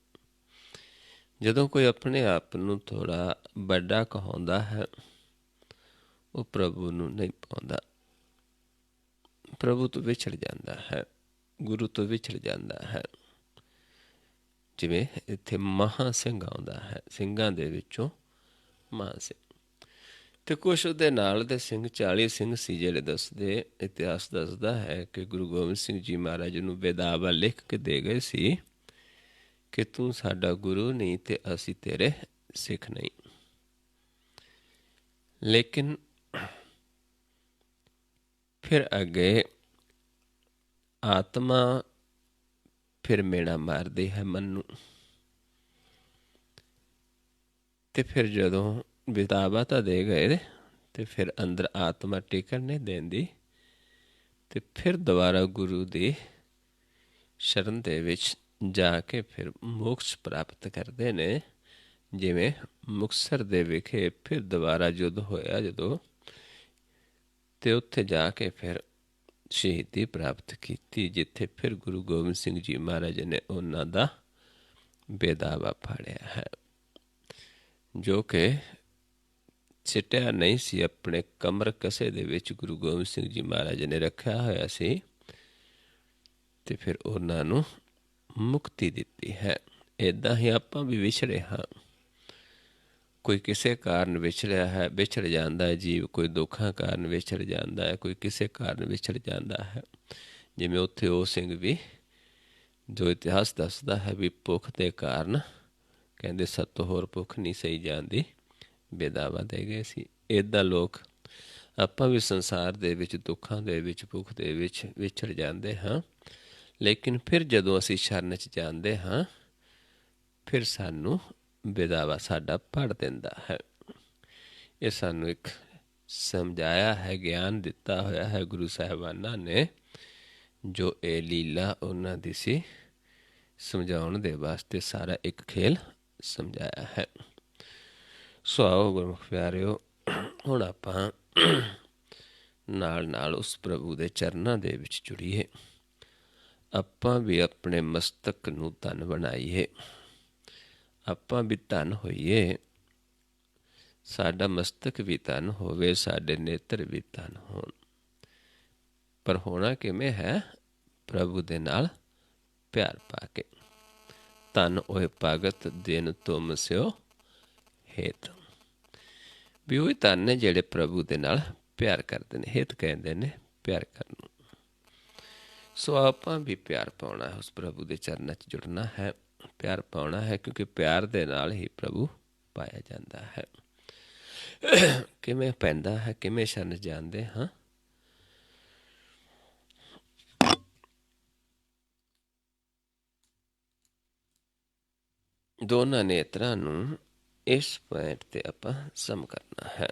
ਜਦੋਂ ਕੋਈ ਆਪਣੇ ਆਪ ਨੂੰ ਥੋੜ੍ਹਾ ਵੱਡਾ ਕਹਾਉਂਦਾ ਹੈ, ਉਹ ਪ੍ਰਭੂ ਨੂੰ ਨਹੀਂ ਪਾਉਂਦਾ, ਪ੍ਰਭੂ ਤੋਂ ਵਿਛੜ ਜਾਂਦਾ ਹੈ, ਗੁਰੂ ਤੋਂ ਵਿਛੜ ਜਾਂਦਾ ਹੈ। ਜਿਵੇਂ ਇੱਥੇ ਮਹਾਂ ਸਿੰਘ ਆਉਂਦਾ ਹੈ, ਸਿੰਘਾਂ ਦੇ ਵਿੱਚੋਂ ਮਹਾਂ ਸਿੰਘ। ਤੇ ਕੁਛ ਉਹਦੇ ਨਾਲ ਦੇ ਸਿੰਘ 40 ਸਿੰਘ ਸੀ, ਜਿਹੜੇ ਦੱਸਦੇ, ਇਤਿਹਾਸ ਦੱਸਦਾ ਹੈ ਕਿ ਗੁਰੂ ਗੋਬਿੰਦ ਸਿੰਘ ਜੀ ਮਹਾਰਾਜ ਨੂੰ ਬੇਦਾਵਾ ਲਿਖ ਕੇ ਦੇ ਗਏ ਸੀ ਕਿ ਤੂੰ ਸਾਡਾ ਗੁਰੂ ਨਹੀਂ ਤੇ ਅਸੀਂ ਤੇਰੇ ਸਿੱਖ ਨਹੀਂ। ਲੇਕਿਨ ਫਿਰ ਅੱਗੇ ਆਤਮਾ ਫਿਰ ਮੇਣਾ ਮਾਰਦੀ ਹੈ ਮਨ ਨੂੰ, ਤੇ ਫਿਰ ਜਦੋਂ ਵਿਤਾਵਾ ਤਾਂ ਦੇ ਗਏ ਤੇ ਫਿਰ ਅੰਦਰ ਆਤਮਾ ਟਿਕਣ ਨਹੀਂ ਦਿੰਦੀ, ਤੇ ਫਿਰ ਦੁਬਾਰਾ ਗੁਰੂ ਦੀ ਸ਼ਰਨ ਦੇ ਵਿੱਚ ਜਾ ਕੇ ਫਿਰ ਮੋਕਸ਼ ਪ੍ਰਾਪਤ ਕਰਦੇ ਨੇ। ਜਿਵੇਂ ਮੁਕਤਸਰ ਦੇ ਵਿਖੇ ਫਿਰ ਦੁਬਾਰਾ ਯੁੱਧ ਹੋਇਆ ਜਦੋਂ, ਤੇ ਉੱਥੇ ਜਾ ਕੇ ਫਿਰ ਸ਼ਹੀਦੀ ਪ੍ਰਾਪਤ ਕੀਤੀ, ਜਿੱਥੇ ਫਿਰ ਗੁਰੂ ਗੋਬਿੰਦ ਸਿੰਘ ਜੀ ਮਹਾਰਾਜ ਨੇ ਉਹਨਾਂ ਦਾ ਬੇਦਾਵਾ ਫਾੜਿਆ ਹੈ, ਜੋ ਕਿ ਸਿੱਟਿਆ ਨਹੀਂ ਸੀ, ਆਪਣੇ ਕਮਰ ਕਸੇ ਦੇ ਵਿੱਚ ਗੁਰੂ ਗੋਬਿੰਦ ਸਿੰਘ ਜੀ ਮਹਾਰਾਜ ਨੇ ਰੱਖਿਆ ਹੋਇਆ ਸੀ, ਤੇ ਫਿਰ ਉਹਨਾਂ ਨੂੰ ਮੁਕਤੀ ਦਿੱਤੀ ਹੈ। ਇੱਦਾਂ ਹੀ ਆਪਾਂ ਵੀ ਵਿਛੜੇ ਹਾਂ। ਕੋਈ ਕਿਸੇ ਕਾਰਨ ਵਿਛੜਿਆ ਹੈ, ਵਿਛੜ ਜਾਂਦਾ ਹੈ ਜੀਵ, ਕੋਈ ਦੁੱਖਾਂ ਕਾਰਨ ਵਿਛੜ ਜਾਂਦਾ ਹੈ, ਕੋਈ ਕਿਸੇ ਕਾਰਨ ਵਿਛੜ ਜਾਂਦਾ ਹੈ। ਜਿਵੇਂ ਉੱਥੇ ਉਹ ਸਿੰਘ ਵੀ, ਜੋ ਇਤਿਹਾਸ ਦੱਸਦਾ ਹੈ ਵੀ ਭੁੱਖ ਦੇ ਕਾਰਨ ਕਹਿੰਦੇ ਸਤੋਂ ਹੋਰ ਭੁੱਖ ਨਹੀਂ ਸਹੀ ਜਾਂਦੀ, ਬੇਦਾਵਾ ਦੇ ਗਏ ਸੀ। ਇੱਦਾਂ ਲੋਕ ਆਪਾਂ ਵੀ ਸੰਸਾਰ ਦੇ ਵਿੱਚ ਦੁੱਖਾਂ ਦੇ ਵਿੱਚ, ਭੁੱਖ ਦੇ ਵਿੱਚ ਵਿਛੜ ਜਾਂਦੇ ਹਾਂ, ਲੇਕਿਨ ਫਿਰ ਜਦੋਂ ਅਸੀਂ ਸ਼ਰਨ 'ਚ ਜਾਂਦੇ ਹਾਂ, ਫਿਰ ਸਾਨੂੰ ਬੇਦਾਵਾ ਸਾਡਾ ਪੜ੍ਹ ਦਿੰਦਾ ਹੈ। ਇਹ ਸਾਨੂੰ ਇੱਕ ਸਮਝਾਇਆ ਹੈ, ਗਿਆਨ ਦਿੱਤਾ ਹੋਇਆ ਹੈ ਗੁਰੂ ਸਾਹਿਬਾਨਾਂ ਨੇ, ਜੋ ਇਹ ਲੀਲਾ ਉਹਨਾਂ ਦੀ ਸੀ, ਸਮਝਾਉਣ ਦੇ ਵਾਸਤੇ ਸਾਰਾ ਇੱਕ ਖੇਲ ਸਮਝਾਇਆ ਹੈ। ਸੋ ਆਓ ਗੁਰਮੁਖ ਪਿਆਰਿਓ, ਹੁਣ ਆਪਾਂ ਨਾਲ ਨਾਲ ਉਸ ਪ੍ਰਭੂ ਦੇ ਚਰਨਾਂ ਦੇ ਵਿੱਚ ਜੁੜੀਏ। ਆਪਾਂ ਵੀ ਆਪਣੇ ਮਸਤਕ ਨੂੰ ਧਨ ਬਣਾਈਏ, ਆਪਾਂ ਵੀ ਧਨ ਹੋਈਏ, ਸਾਡਾ ਮਸਤਕ ਵੀ ਧਨ ਹੋਵੇ, ਸਾਡੇ ਨੇਤਰ ਵੀ ਧਨ ਹੋਣ। ਪਰ ਹੋਣਾ ਕਿਵੇਂ ਹੈ? ਪ੍ਰਭੂ ਦੇ ਨਾਲ ਪਿਆਰ ਪਾ ਕੇ। ਧਨ ਹੋਏ ਭਗਤ ਦਿਨ ਤੁਮ ਸਿਓ ਹੇਤ। ਵੀ ਉਹ ਧਨ ਨੇ ਜਿਹੜੇ ਪ੍ਰਭੂ ਦੇ ਨਾਲ ਪਿਆਰ ਕਰਦੇ ਨੇ। ਹਿਤ ਕਹਿੰਦੇ ਨੇ ਪਿਆਰ ਕਰਨ ਨੂੰ। ਸੋ ਆਪਾਂ ਵੀ ਪਿਆਰ ਪਾਉਣਾ ਹੈ, ਉਸ ਪ੍ਰਭੂ ਦੇ ਚਰਨਾਂ 'ਚ ਜੁੜਨਾ ਹੈ, ਪਿਆਰ ਪਾਉਣਾ ਹੈ, ਕਿਉਂਕਿ ਪਿਆਰ ਦੇ ਨਾਲ ਹੀ ਪ੍ਰਭੂ ਪਾਇਆ ਜਾਂਦਾ ਹੈ। ਕਿਵੇਂ ਪੈਂਦਾ ਹੈ, ਕਿਵੇਂ ਸ਼ਰਨ ਜਾਂਦੇ ਹਾਂ? ਦੋਨਾਂ ਨੇਤਰਾਂ ਨੂੰ ਇਸ ਪੁਆਇੰਟ 'ਤੇ ਆਪਾਂ ਸਮ ਕਰਨਾ ਹੈ।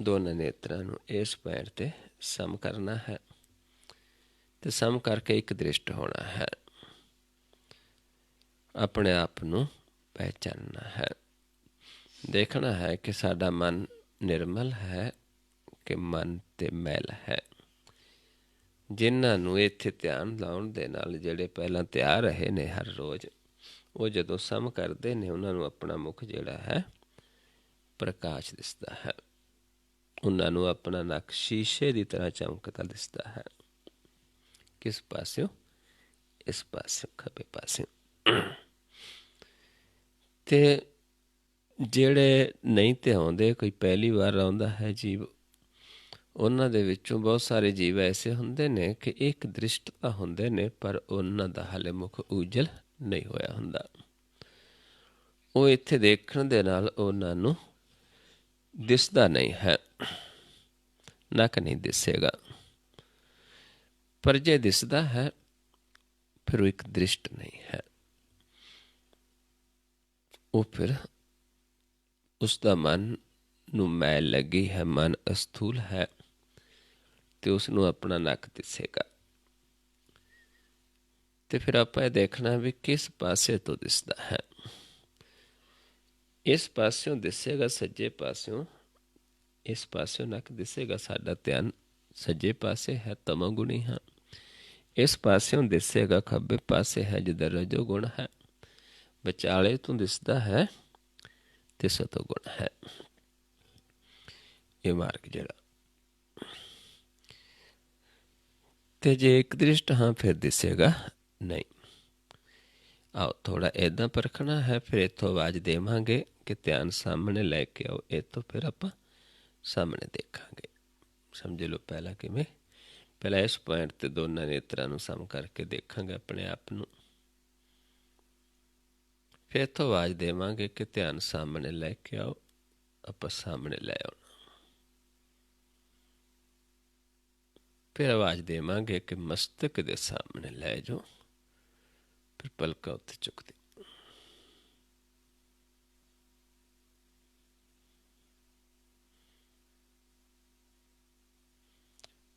ਦੋਨਾਂ ਨੇਤਰਾਂ ਨੂੰ ਇਸ ਪੁਆਇੰਟ 'ਤੇ ਸਮ ਕਰਨਾ ਹੈ, ਤੇ ਸਮ ਕਰਕੇ ਇੱਕ ਦ੍ਰਿਸ਼ਟ ਹੋਣਾ ਹੈ। ਆਪਣੇ ਆਪ ਨੂੰ ਪਹਿਚਾਨਣਾ ਹੈ, ਦੇਖਣਾ ਹੈ ਕਿ ਸਾਡਾ ਮਨ ਨਿਰਮਲ ਹੈ ਕਿ ਮਨ 'ਤੇ ਮੈਲ ਹੈ। ਜਿਨ੍ਹਾਂ ਨੂੰ ਇੱਥੇ ਧਿਆਨ ਲਾਉਣ ਦੇ ਨਾਲ, ਜਿਹੜੇ ਪਹਿਲਾਂ ਤਿਆਰ ਰਹੇ ਨੇ ਹਰ ਰੋਜ਼, ਉਹ ਜਦੋਂ ਸਮ ਕਰਦੇ ਨੇ, ਉਹਨਾਂ ਨੂੰ ਆਪਣਾ ਮੁਖ ਜਿਹੜਾ ਹੈ ਪ੍ਰਕਾਸ਼ ਦਿਸਦਾ ਹੈ। ਉਹਨਾਂ ਨੂੰ ਆਪਣਾ ਨੱਕ ਸ਼ੀਸ਼ੇ ਦੀ ਤਰ੍ਹਾਂ ਚਮਕਦਾ ਦਿਸਦਾ ਹੈ। ਕਿਸ ਪਾਸਿਓਂ? ਇਸ ਪਾਸਿਓਂ, ਖੱਬੇ ਪਾਸਿਓਂ। ਤੇ ਜਿਹੜੇ ਨਹੀਂ ਧਿਆਉਂਦੇ, ਕੋਈ ਪਹਿਲੀ ਵਾਰ ਆਉਂਦਾ ਹੈ ਜੀਵ, ਉਹਨਾਂ ਦੇ ਵਿੱਚੋਂ ਬਹੁਤ ਸਾਰੇ ਜੀਵ ਐਸੇ ਹੁੰਦੇ ਨੇ ਕਿ ਇੱਕ ਦ੍ਰਿਸ਼ਟ ਤਾਂ ਹੁੰਦੇ ਨੇ, ਪਰ ਉਹਨਾਂ ਦਾ ਹਾਲੇ ਮੁਖ ਉਜਲ ਨਹੀਂ ਹੋਇਆ ਹੁੰਦਾ। ਉਹ ਇੱਥੇ ਦੇਖਣ ਦੇ ਨਾਲ ਉਹਨਾਂ ਨੂੰ ਦਿਸਦਾ ਨਹੀਂ ਹੈ, ਨੱਕ ਨਹੀਂ ਦਿਸੇਗਾ। ਪਰ ਜੇ ਦਿਸਦਾ ਹੈ, ਫਿਰ ਉਹ ਇੱਕ ਦ੍ਰਿਸ਼ਟ ਨਹੀਂ ਹੈ। ਉਹ ਫਿਰ ਉਸ ਦਾ ਮਨ ਨੂੰ ਮੈਲ ਲੱਗੀ ਹੈ, ਮਨ ਅਸਥੂਲ ਹੈ, ਤੇ ਉਸ ਨੂੰ ਆਪਣਾ ਨੱਕ ਦਿਸੇਗਾ। ਤੇ ਫਿਰ ਆਪਾਂ ਇਹ ਦੇਖਣਾ ਵੀ ਕਿਸ ਪਾਸੇ ਤੋਂ ਦਿਸਦਾ ਹੈ। ਇਸ ਪਾਸਿਓਂ ਦਿਸੇਗਾ, ਸੱਜੇ ਪਾਸਿਓਂ, ਇਸ ਪਾਸਿਓਂ ਨੱਕ ਦਿਸੇਗਾ। ਸਾਡਾ ਧਿਆਨ ਸੱਜੇ ਪਾਸੇ ਹੈ, ਤਮੋਗੁਣੀ ਹਾਂ। ਇਸ ਪਾਸਿਓਂ ਦਿਸੇਗਾ, ਖੱਬੇ ਪਾਸੇ ਹੈ, ਜਿੱਧਰ ਰਜੋ ਗੁਣ ਹੈ। ਵਿਚਾਲੇ ਤੋਂ ਦਿਸਦਾ ਹੈ ਤੇ ਸਤੋ ਗੁਣ ਹੈ। ਇਹ ਮਾਰਗ ਜਿਹੜਾ, ਤੇ ਜੇ ਇੱਕ ਦ੍ਰਿਸ਼ਟ ਹਾਂ, ਫਿਰ ਦਿਸੇਗਾ ਨਹੀਂ। ਆਓ ਥੋੜ੍ਹਾ ਇੱਦਾਂ ਪਰਖਣਾ ਹੈ, ਫਿਰ ਇੱਥੋਂ ਆਵਾਜ਼ ਦੇਵਾਂਗੇ ਕਿ ਧਿਆਨ ਸਾਹਮਣੇ ਲੈ ਕੇ ਆਓ। ਇੱਥੋਂ ਫਿਰ ਆਪਾਂ ਸਾਹਮਣੇ ਦੇਖਾਂਗੇ। ਸਮਝ ਲਓ ਪਹਿਲਾਂ ਕਿਵੇਂ? ਪਹਿਲਾਂ ਇਸ ਪੁਆਇੰਟ 'ਤੇ ਦੋਨਾਂ ਨੇਤਰਾਂ ਨੂੰ ਸਮ ਕਰਕੇ ਦੇਖਾਂਗੇ ਆਪਣੇ ਆਪ ਨੂੰ। ਫਿਰ ਇੱਥੋਂ ਆਵਾਜ਼ ਦੇਵਾਂਗੇ ਕਿ ਧਿਆਨ ਸਾਹਮਣੇ ਲੈ ਕੇ ਆਓ। ਆਪਾਂ ਸਾਹਮਣੇ ਲੈ ਆਉਣਾ। ਫਿਰ ਆਵਾਜ਼ ਦੇਵਾਂਗੇ ਕਿ ਮਸਤਕ ਦੇ ਸਾਹਮਣੇ ਲੈ ਜਾਓ। ਫਿਰ ਪਲਕਾਂ ਉੱਤੇ ਚੁੱਕਦੇ।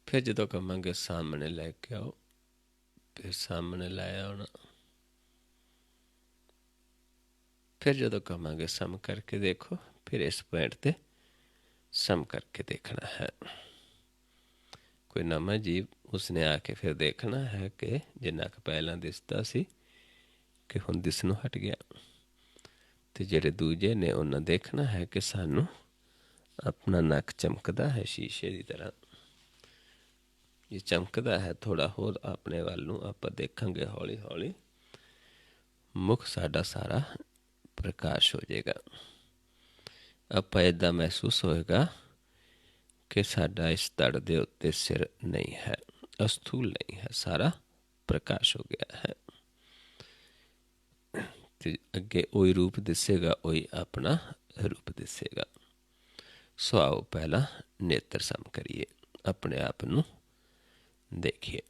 ਫਿਰ ਜਦੋਂ ਕਹਾਂਗੇ ਸਾਹਮਣੇ ਲੈ ਕੇ ਆਓ, ਫਿਰ ਸਾਹਮਣੇ ਲੈ ਆਉਣਾ। ਫਿਰ ਜਦੋਂ ਕਹਾਂਗੇ ਸਮ ਕਰਕੇ ਦੇਖੋ, ਫਿਰ ਇਸ ਪੁਆਇੰਟ 'ਤੇ ਸਮ ਕਰਕੇ ਦੇਖਣਾ ਹੈ। ਕੋਈ ਨਵਾਂ ਜੀਵ ਉਸਨੇ ਆ ਕੇ ਫਿਰ ਦੇਖਣਾ ਹੈ ਕਿ ਜਿੰਨਾ ਕੁ ਪਹਿਲਾਂ ਦਿਸਦਾ ਸੀ ਕਿ ਹੁਣ ਦਿਸਣੋਂ ਹਟ ਗਿਆ। ਅਤੇ ਜਿਹੜੇ ਦੂਜੇ ਨੇ ਉਹਨਾਂ ਦੇਖਣਾ ਹੈ ਕਿ ਸਾਨੂੰ ਆਪਣਾ ਨੱਕ ਚਮਕਦਾ ਹੈ ਸ਼ੀਸ਼ੇ ਦੀ ਤਰ੍ਹਾਂ। ਜੇ ਚਮਕਦਾ ਹੈ ਥੋੜ੍ਹਾ ਹੋਰ ਆਪਣੇ ਵੱਲ ਨੂੰ, ਆਪਾਂ ਦੇਖਾਂਗੇ ਹੌਲੀ ਹੌਲੀ ਮੁੱਖ ਸਾਡਾ ਸਾਰਾ ਪ੍ਰਕਾਸ਼ ਹੋ ਜਾਏਗਾ। ਆਪਾਂ ਇੱਦਾਂ ਮਹਿਸੂਸ ਹੋਏਗਾ ਕਿ ਸਾਡਾ ਇਸ ਧੜ ਦੇ ਉੱਤੇ ਸਿਰ ਨਹੀਂ ਹੈ, ਅਸਥੂਲ ਨਹੀਂ ਹੈ, ਸਾਰਾ ਪ੍ਰਕਾਸ਼ ਹੋ ਗਿਆ ਹੈ। ਤੇ ਅੱਗੇ ਉਹੀ ਰੂਪ ਦਿਸੇਗਾ, ਉਹੀ ਆਪਣਾ ਰੂਪ ਦਿਸੇਗਾ। ਸੋ ਆਓ ਪਹਿਲਾਂ ਨੇਤਰ ਸਮ ਕਰੀਏ, ਆਪਣੇ ਆਪ ਨੂੰ ਦੇਖੀਏ।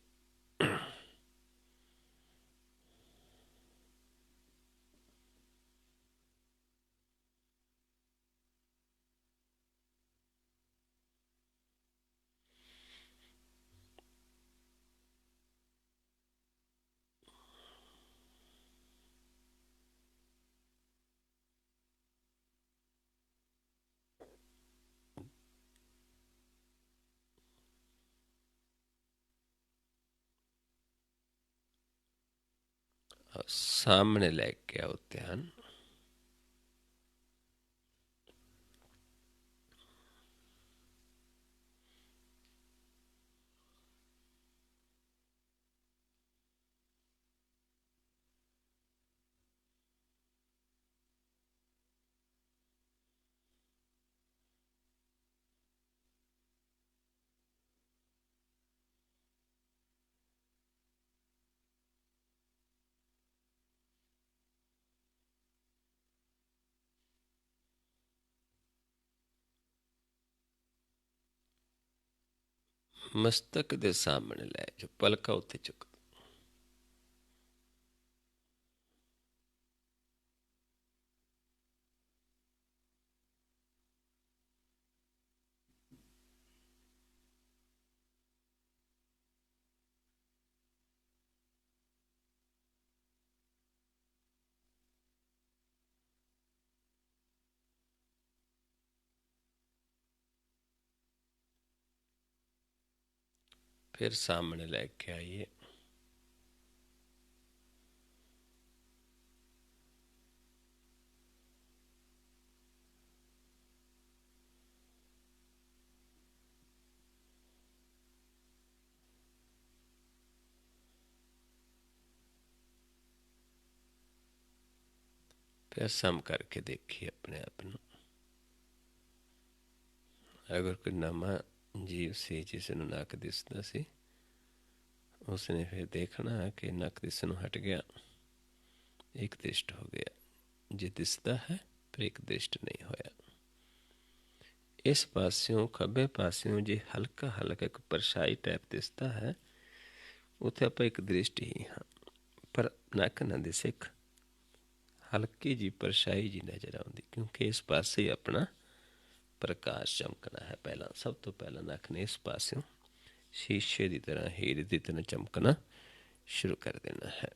ਸਾਹਮਣੇ ਲੈ ਕੇ ਆਓ ਧਿਆਨ। ਮਸਤਕ ਦੇ ਸਾਹਮਣੇ ਲੈ ਜਾਓ, ਪਲਕਾਂ ਉੱਤੇ ਚੁੱਕ। फिर सामने लेके आइए। फिर सम करके देखिए अपने आप ਨੂੰ। अगर कोई नवा जीव ਸੀ ਜਿਸ ਨੂੰ ਨੱਕ ਦਿਸਦਾ ਸੀ, ਉਸਨੇ ਫਿਰ ਦੇਖਣਾ ਹੈ ਕਿ ਨੱਕ ਦਿਸਣੋਂ ਹਟ ਗਿਆ, ਇੱਕ ਦ੍ਰਿਸ਼ਟ ਹੋ ਗਿਆ। ਜੇ ਦਿਸਦਾ ਹੈ ਫਿਰ ਇੱਕ ਦ੍ਰਿਸ਼ਟ ਨਹੀਂ ਹੋਇਆ। ਇਸ ਪਾਸਿਓਂ ਖੱਬੇ ਪਾਸਿਓਂ ਜੇ ਹਲਕਾ ਹਲਕਾ ਇੱਕ ਪਰਛਾਈ ਟਾਈਪ ਦਿਸਦਾ ਹੈ, ਉੱਥੇ ਆਪਾਂ ਇੱਕ ਦ੍ਰਿਸ਼ਟ ਹੀ ਹਾਂ, ਪਰ ਨੱਕ ਨਾ ਦਿਸੇ, ਇੱਕ ਹਲਕੀ ਜੀ ਪਰਛਾਈ ਜੀ ਨਜ਼ਰ ਆਉਂਦੀ, ਕਿਉਂਕਿ ਇਸ ਪਾਸੇ ਹੀ ਆਪਣਾ ਪ੍ਰਕਾਸ਼ ਚਮਕਣਾ ਹੈ। ਪਹਿਲਾਂ ਸਭ ਤੋਂ ਪਹਿਲਾਂ ਨੱਕ ਨੇ ਇਸ ਪਾਸਿਓਂ ਸ਼ੀਸ਼ੇ ਦੀ ਤਰ੍ਹਾਂ, ਹੀਰੇ ਦੀ ਤਰ੍ਹਾਂ ਚਮਕਣਾ ਸ਼ੁਰੂ ਕਰ ਦੇਣਾ ਹੈ।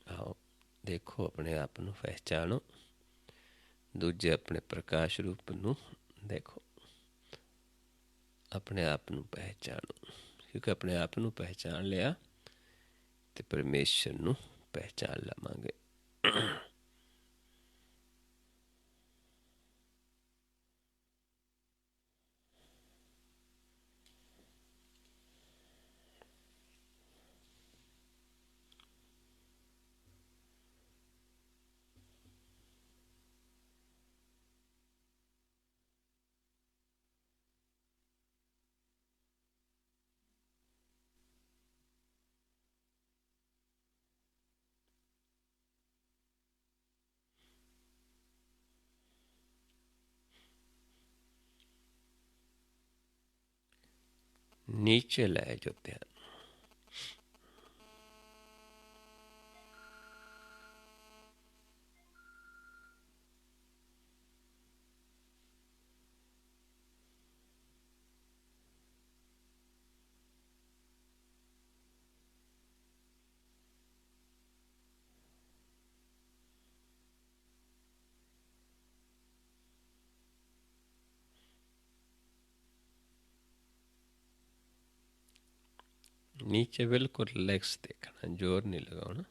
ਆਓ ਦੇਖੋ, ਆਪਣੇ ਆਪ ਨੂੰ ਪਹਿਚਾਣੋ, ਦੂਜੇ ਆਪਣੇ ਪ੍ਰਕਾਸ਼ ਰੂਪ ਨੂੰ ਦੇਖੋ, ਆਪਣੇ ਆਪ ਨੂੰ ਪਹਿਚਾਣੋ, ਕਿਉਂਕਿ ਆਪਣੇ ਆਪ ਨੂੰ ਪਹਿਚਾਣ ਲਿਆ ਤੇ ਪਰਮੇਸ਼ਰ ਨੂੰ ਪਹਿਚਾਣ ਲਵਾਂਗੇ। नीचे ले जो ध्यान। नीचे बिल्कुल रिलैक्स देखना, जोर नहीं लगाना।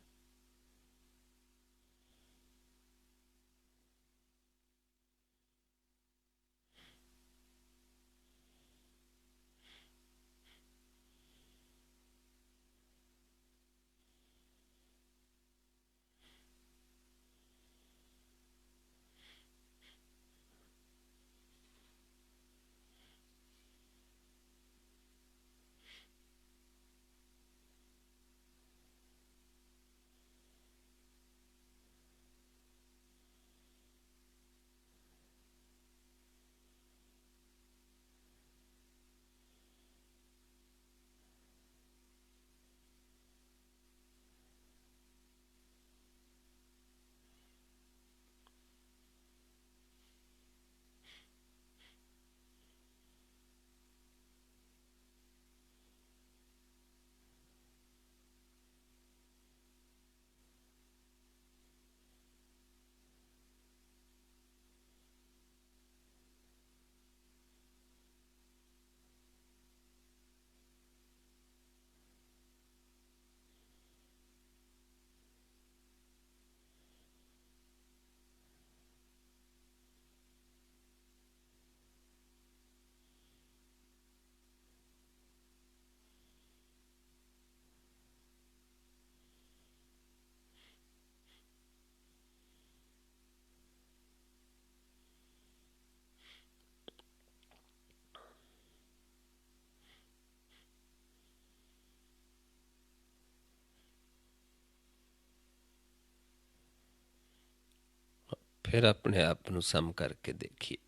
फिर अपने आप ਨੂੰ सम करके देखिए,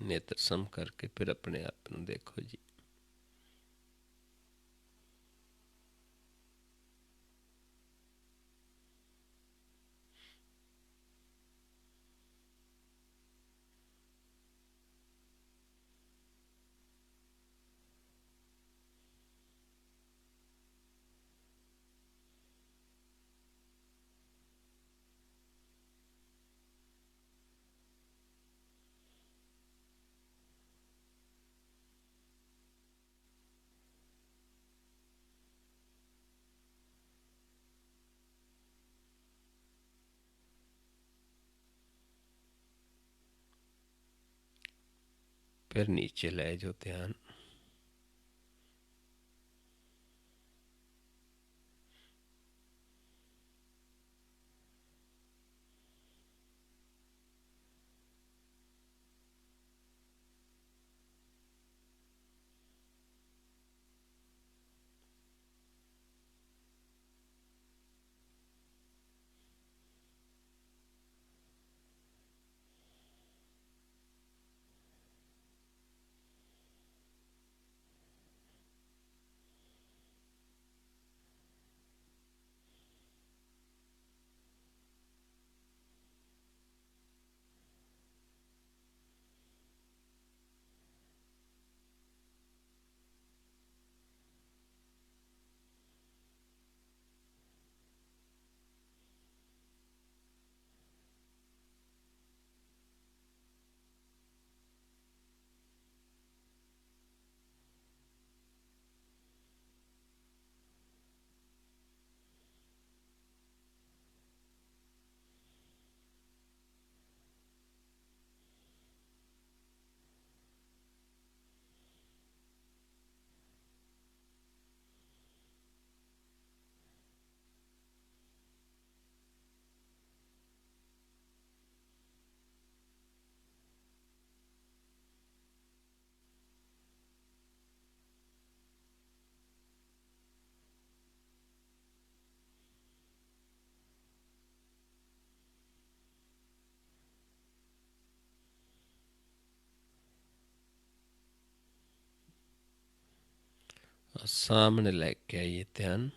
नेत्र सम करके फिर अपने आप ਨੂੰ देखो जी। फिर नीचे ले जो ध्यान। सामने लेके आइए ध्यान।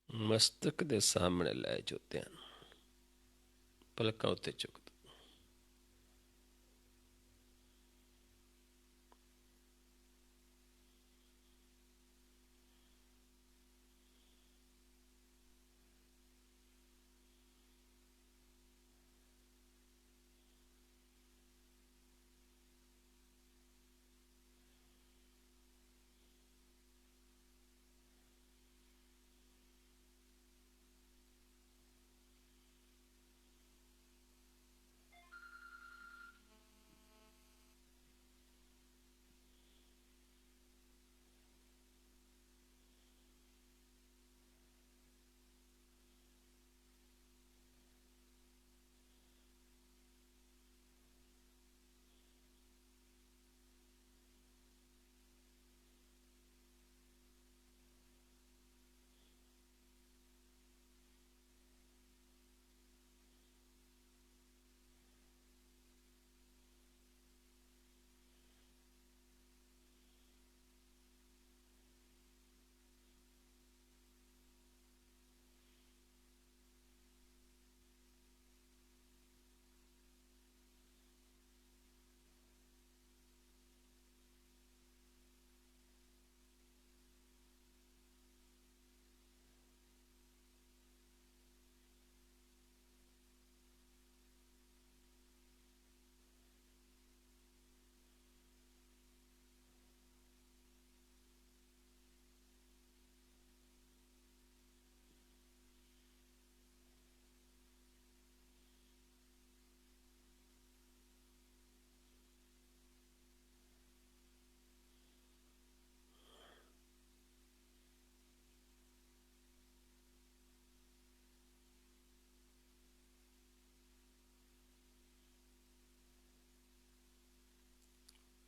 ਮਸਤਕ ਦੇ ਸਾਹਮਣੇ ਲੈ ਜੋ ਧਿਆਨ, ਪਲਕਾਂ ਉੱਤੇ ਚੁੱਕ ਦੋ।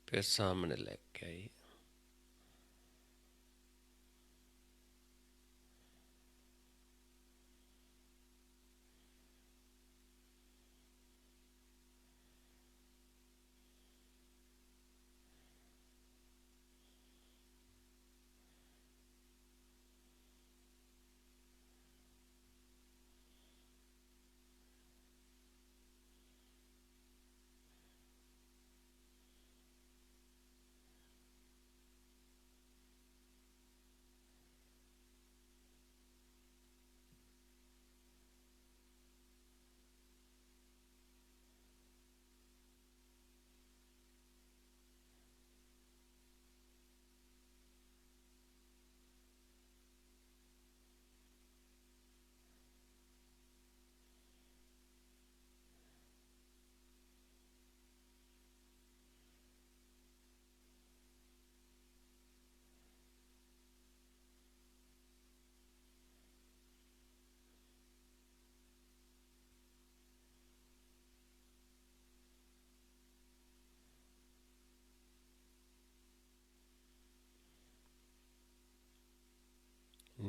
फिर सामने लेके आइए।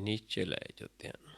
ਨੀਚੇ ਲੈ ਜੋ ਧਿਆਨ।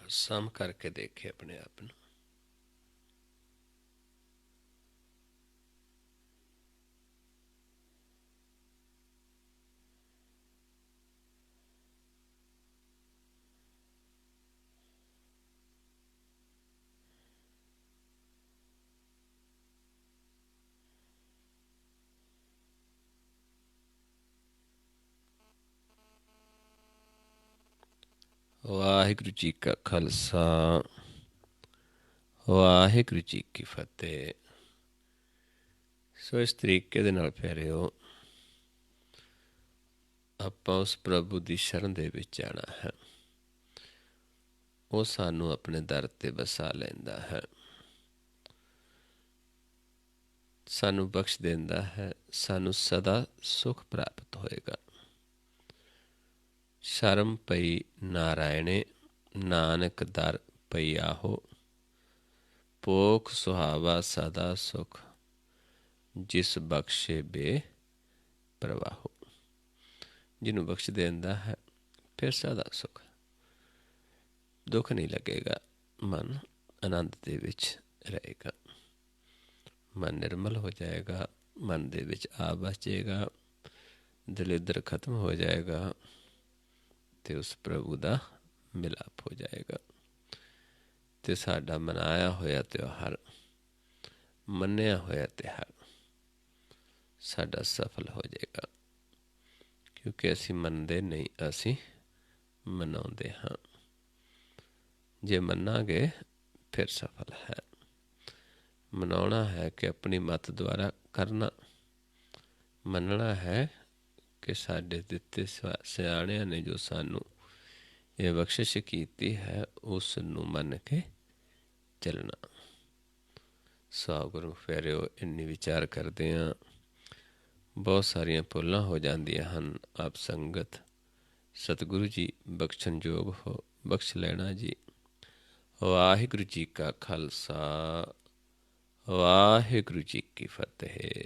ਸਮ ਕਰਕੇ ਦੇਖੇ ਆਪਣੇ ਆਪ ਨੂੰ। ਵਾਹਿਗੁਰੂ ਜੀ ਕਾ ਖਾਲਸਾ, ਵਾਹਿਗੁਰੂ ਜੀ ਕੀ ਫਤਿਹ। ਸੋ ਇਸ ਤਰੀਕੇ ਦੇ ਨਾਲ ਪਿਆਰਿਓ ਆਪਾਂ ਉਸ ਪ੍ਰਭੂ ਦੀ ਸ਼ਰਨ ਦੇ ਵਿੱਚ ਜਾਣਾ ਹੈ। ਉਹ ਸਾਨੂੰ ਆਪਣੇ ਦਰ 'ਤੇ ਵਸਾ ਲੈਂਦਾ ਹੈ, ਸਾਨੂੰ ਬਖਸ਼ ਦਿੰਦਾ ਹੈ, ਸਾਨੂੰ ਸਦਾ ਸੁਖ ਪ੍ਰਾਪਤ ਹੋਏਗਾ। ਸ਼ਰਮ ਪਈ ਨਾਰਾਇਣੇ, ਨਾਨਕ ਦਰ ਪਈ ਆਹੋ, ਪੋਖ ਸੁਹਾਵਾ ਸਦਾ ਸੁਖ, ਜਿਸ ਬਖਸ਼ੇ ਬੇ ਪ੍ਰਵਾਹੋ। ਜਿਹਨੂੰ ਬਖਸ਼ ਦਿੰਦਾ ਹੈ ਫਿਰ ਸਦਾ ਸੁਖ, ਦੁੱਖ ਨਹੀਂ ਲੱਗੇਗਾ, ਮਨ ਆਨੰਦ ਦੇ ਵਿੱਚ ਰਹੇਗਾ, ਮਨ ਨਿਰਮਲ ਹੋ ਜਾਏਗਾ, ਮਨ ਦੇ ਵਿੱਚ ਆ ਬਚੇਗਾ, ਦਲਿੱਦਰ ਖਤਮ ਹੋ ਜਾਏਗਾ ਅਤੇ ਉਸ ਪ੍ਰਭੂ ਦਾ ਮਿਲਾਪ ਹੋ ਜਾਏਗਾ ਅਤੇ ਸਾਡਾ ਮਨਾਇਆ ਹੋਇਆ ਤਿਉਹਾਰ, ਮੰਨਿਆ ਹੋਇਆ ਤਿਉਹਾਰ ਸਾਡਾ ਸਫਲ ਹੋ ਜਾਏਗਾ। ਕਿਉਂਕਿ ਅਸੀਂ ਮੰਨਦੇ ਨਹੀਂ, ਅਸੀਂ ਮਨਾਉਂਦੇ ਹਾਂ। ਜੇ ਮੰਨਾਂਗੇ ਫਿਰ ਸਫਲ ਹੈ। ਮਨਾਉਣਾ ਹੈ ਕਿ ਆਪਣੀ ਮੱਤ ਦੁਆਰਾ ਕਰਨਾ, ਮੰਨਣਾ ਹੈ ਕਿ ਸਾਡੇ ਦਿੱਤੇ ਸਿਆਣਿਆਂ ਨੇ ਜੋ ਸਾਨੂੰ ਇਹ ਬਖਸ਼ਿਸ਼ ਕੀਤੀ ਹੈ ਉਸ ਨੂੰ ਮੰਨ ਕੇ ਚੱਲਣਾ। ਸੋ ਗੁਰੂ ਪਿਆਰਿਓ, ਇੰਨੀ ਵਿਚਾਰ ਕਰਦੇ ਹਾਂ, ਬਹੁਤ ਸਾਰੀਆਂ ਭੁੱਲਾਂ ਹੋ ਜਾਂਦੀਆਂ ਹਨ। ਆਪ ਸੰਗਤ ਸਤਿਗੁਰੂ ਜੀ ਬਖਸ਼ਣ ਯੋਗ ਹੋ, ਬਖਸ਼ ਲੈਣਾ ਜੀ। ਵਾਹਿਗੁਰੂ ਜੀ ਕਾ ਖਾਲਸਾ, ਵਾਹਿਗੁਰੂ ਜੀ ਕੀ ਫਤਿਹ।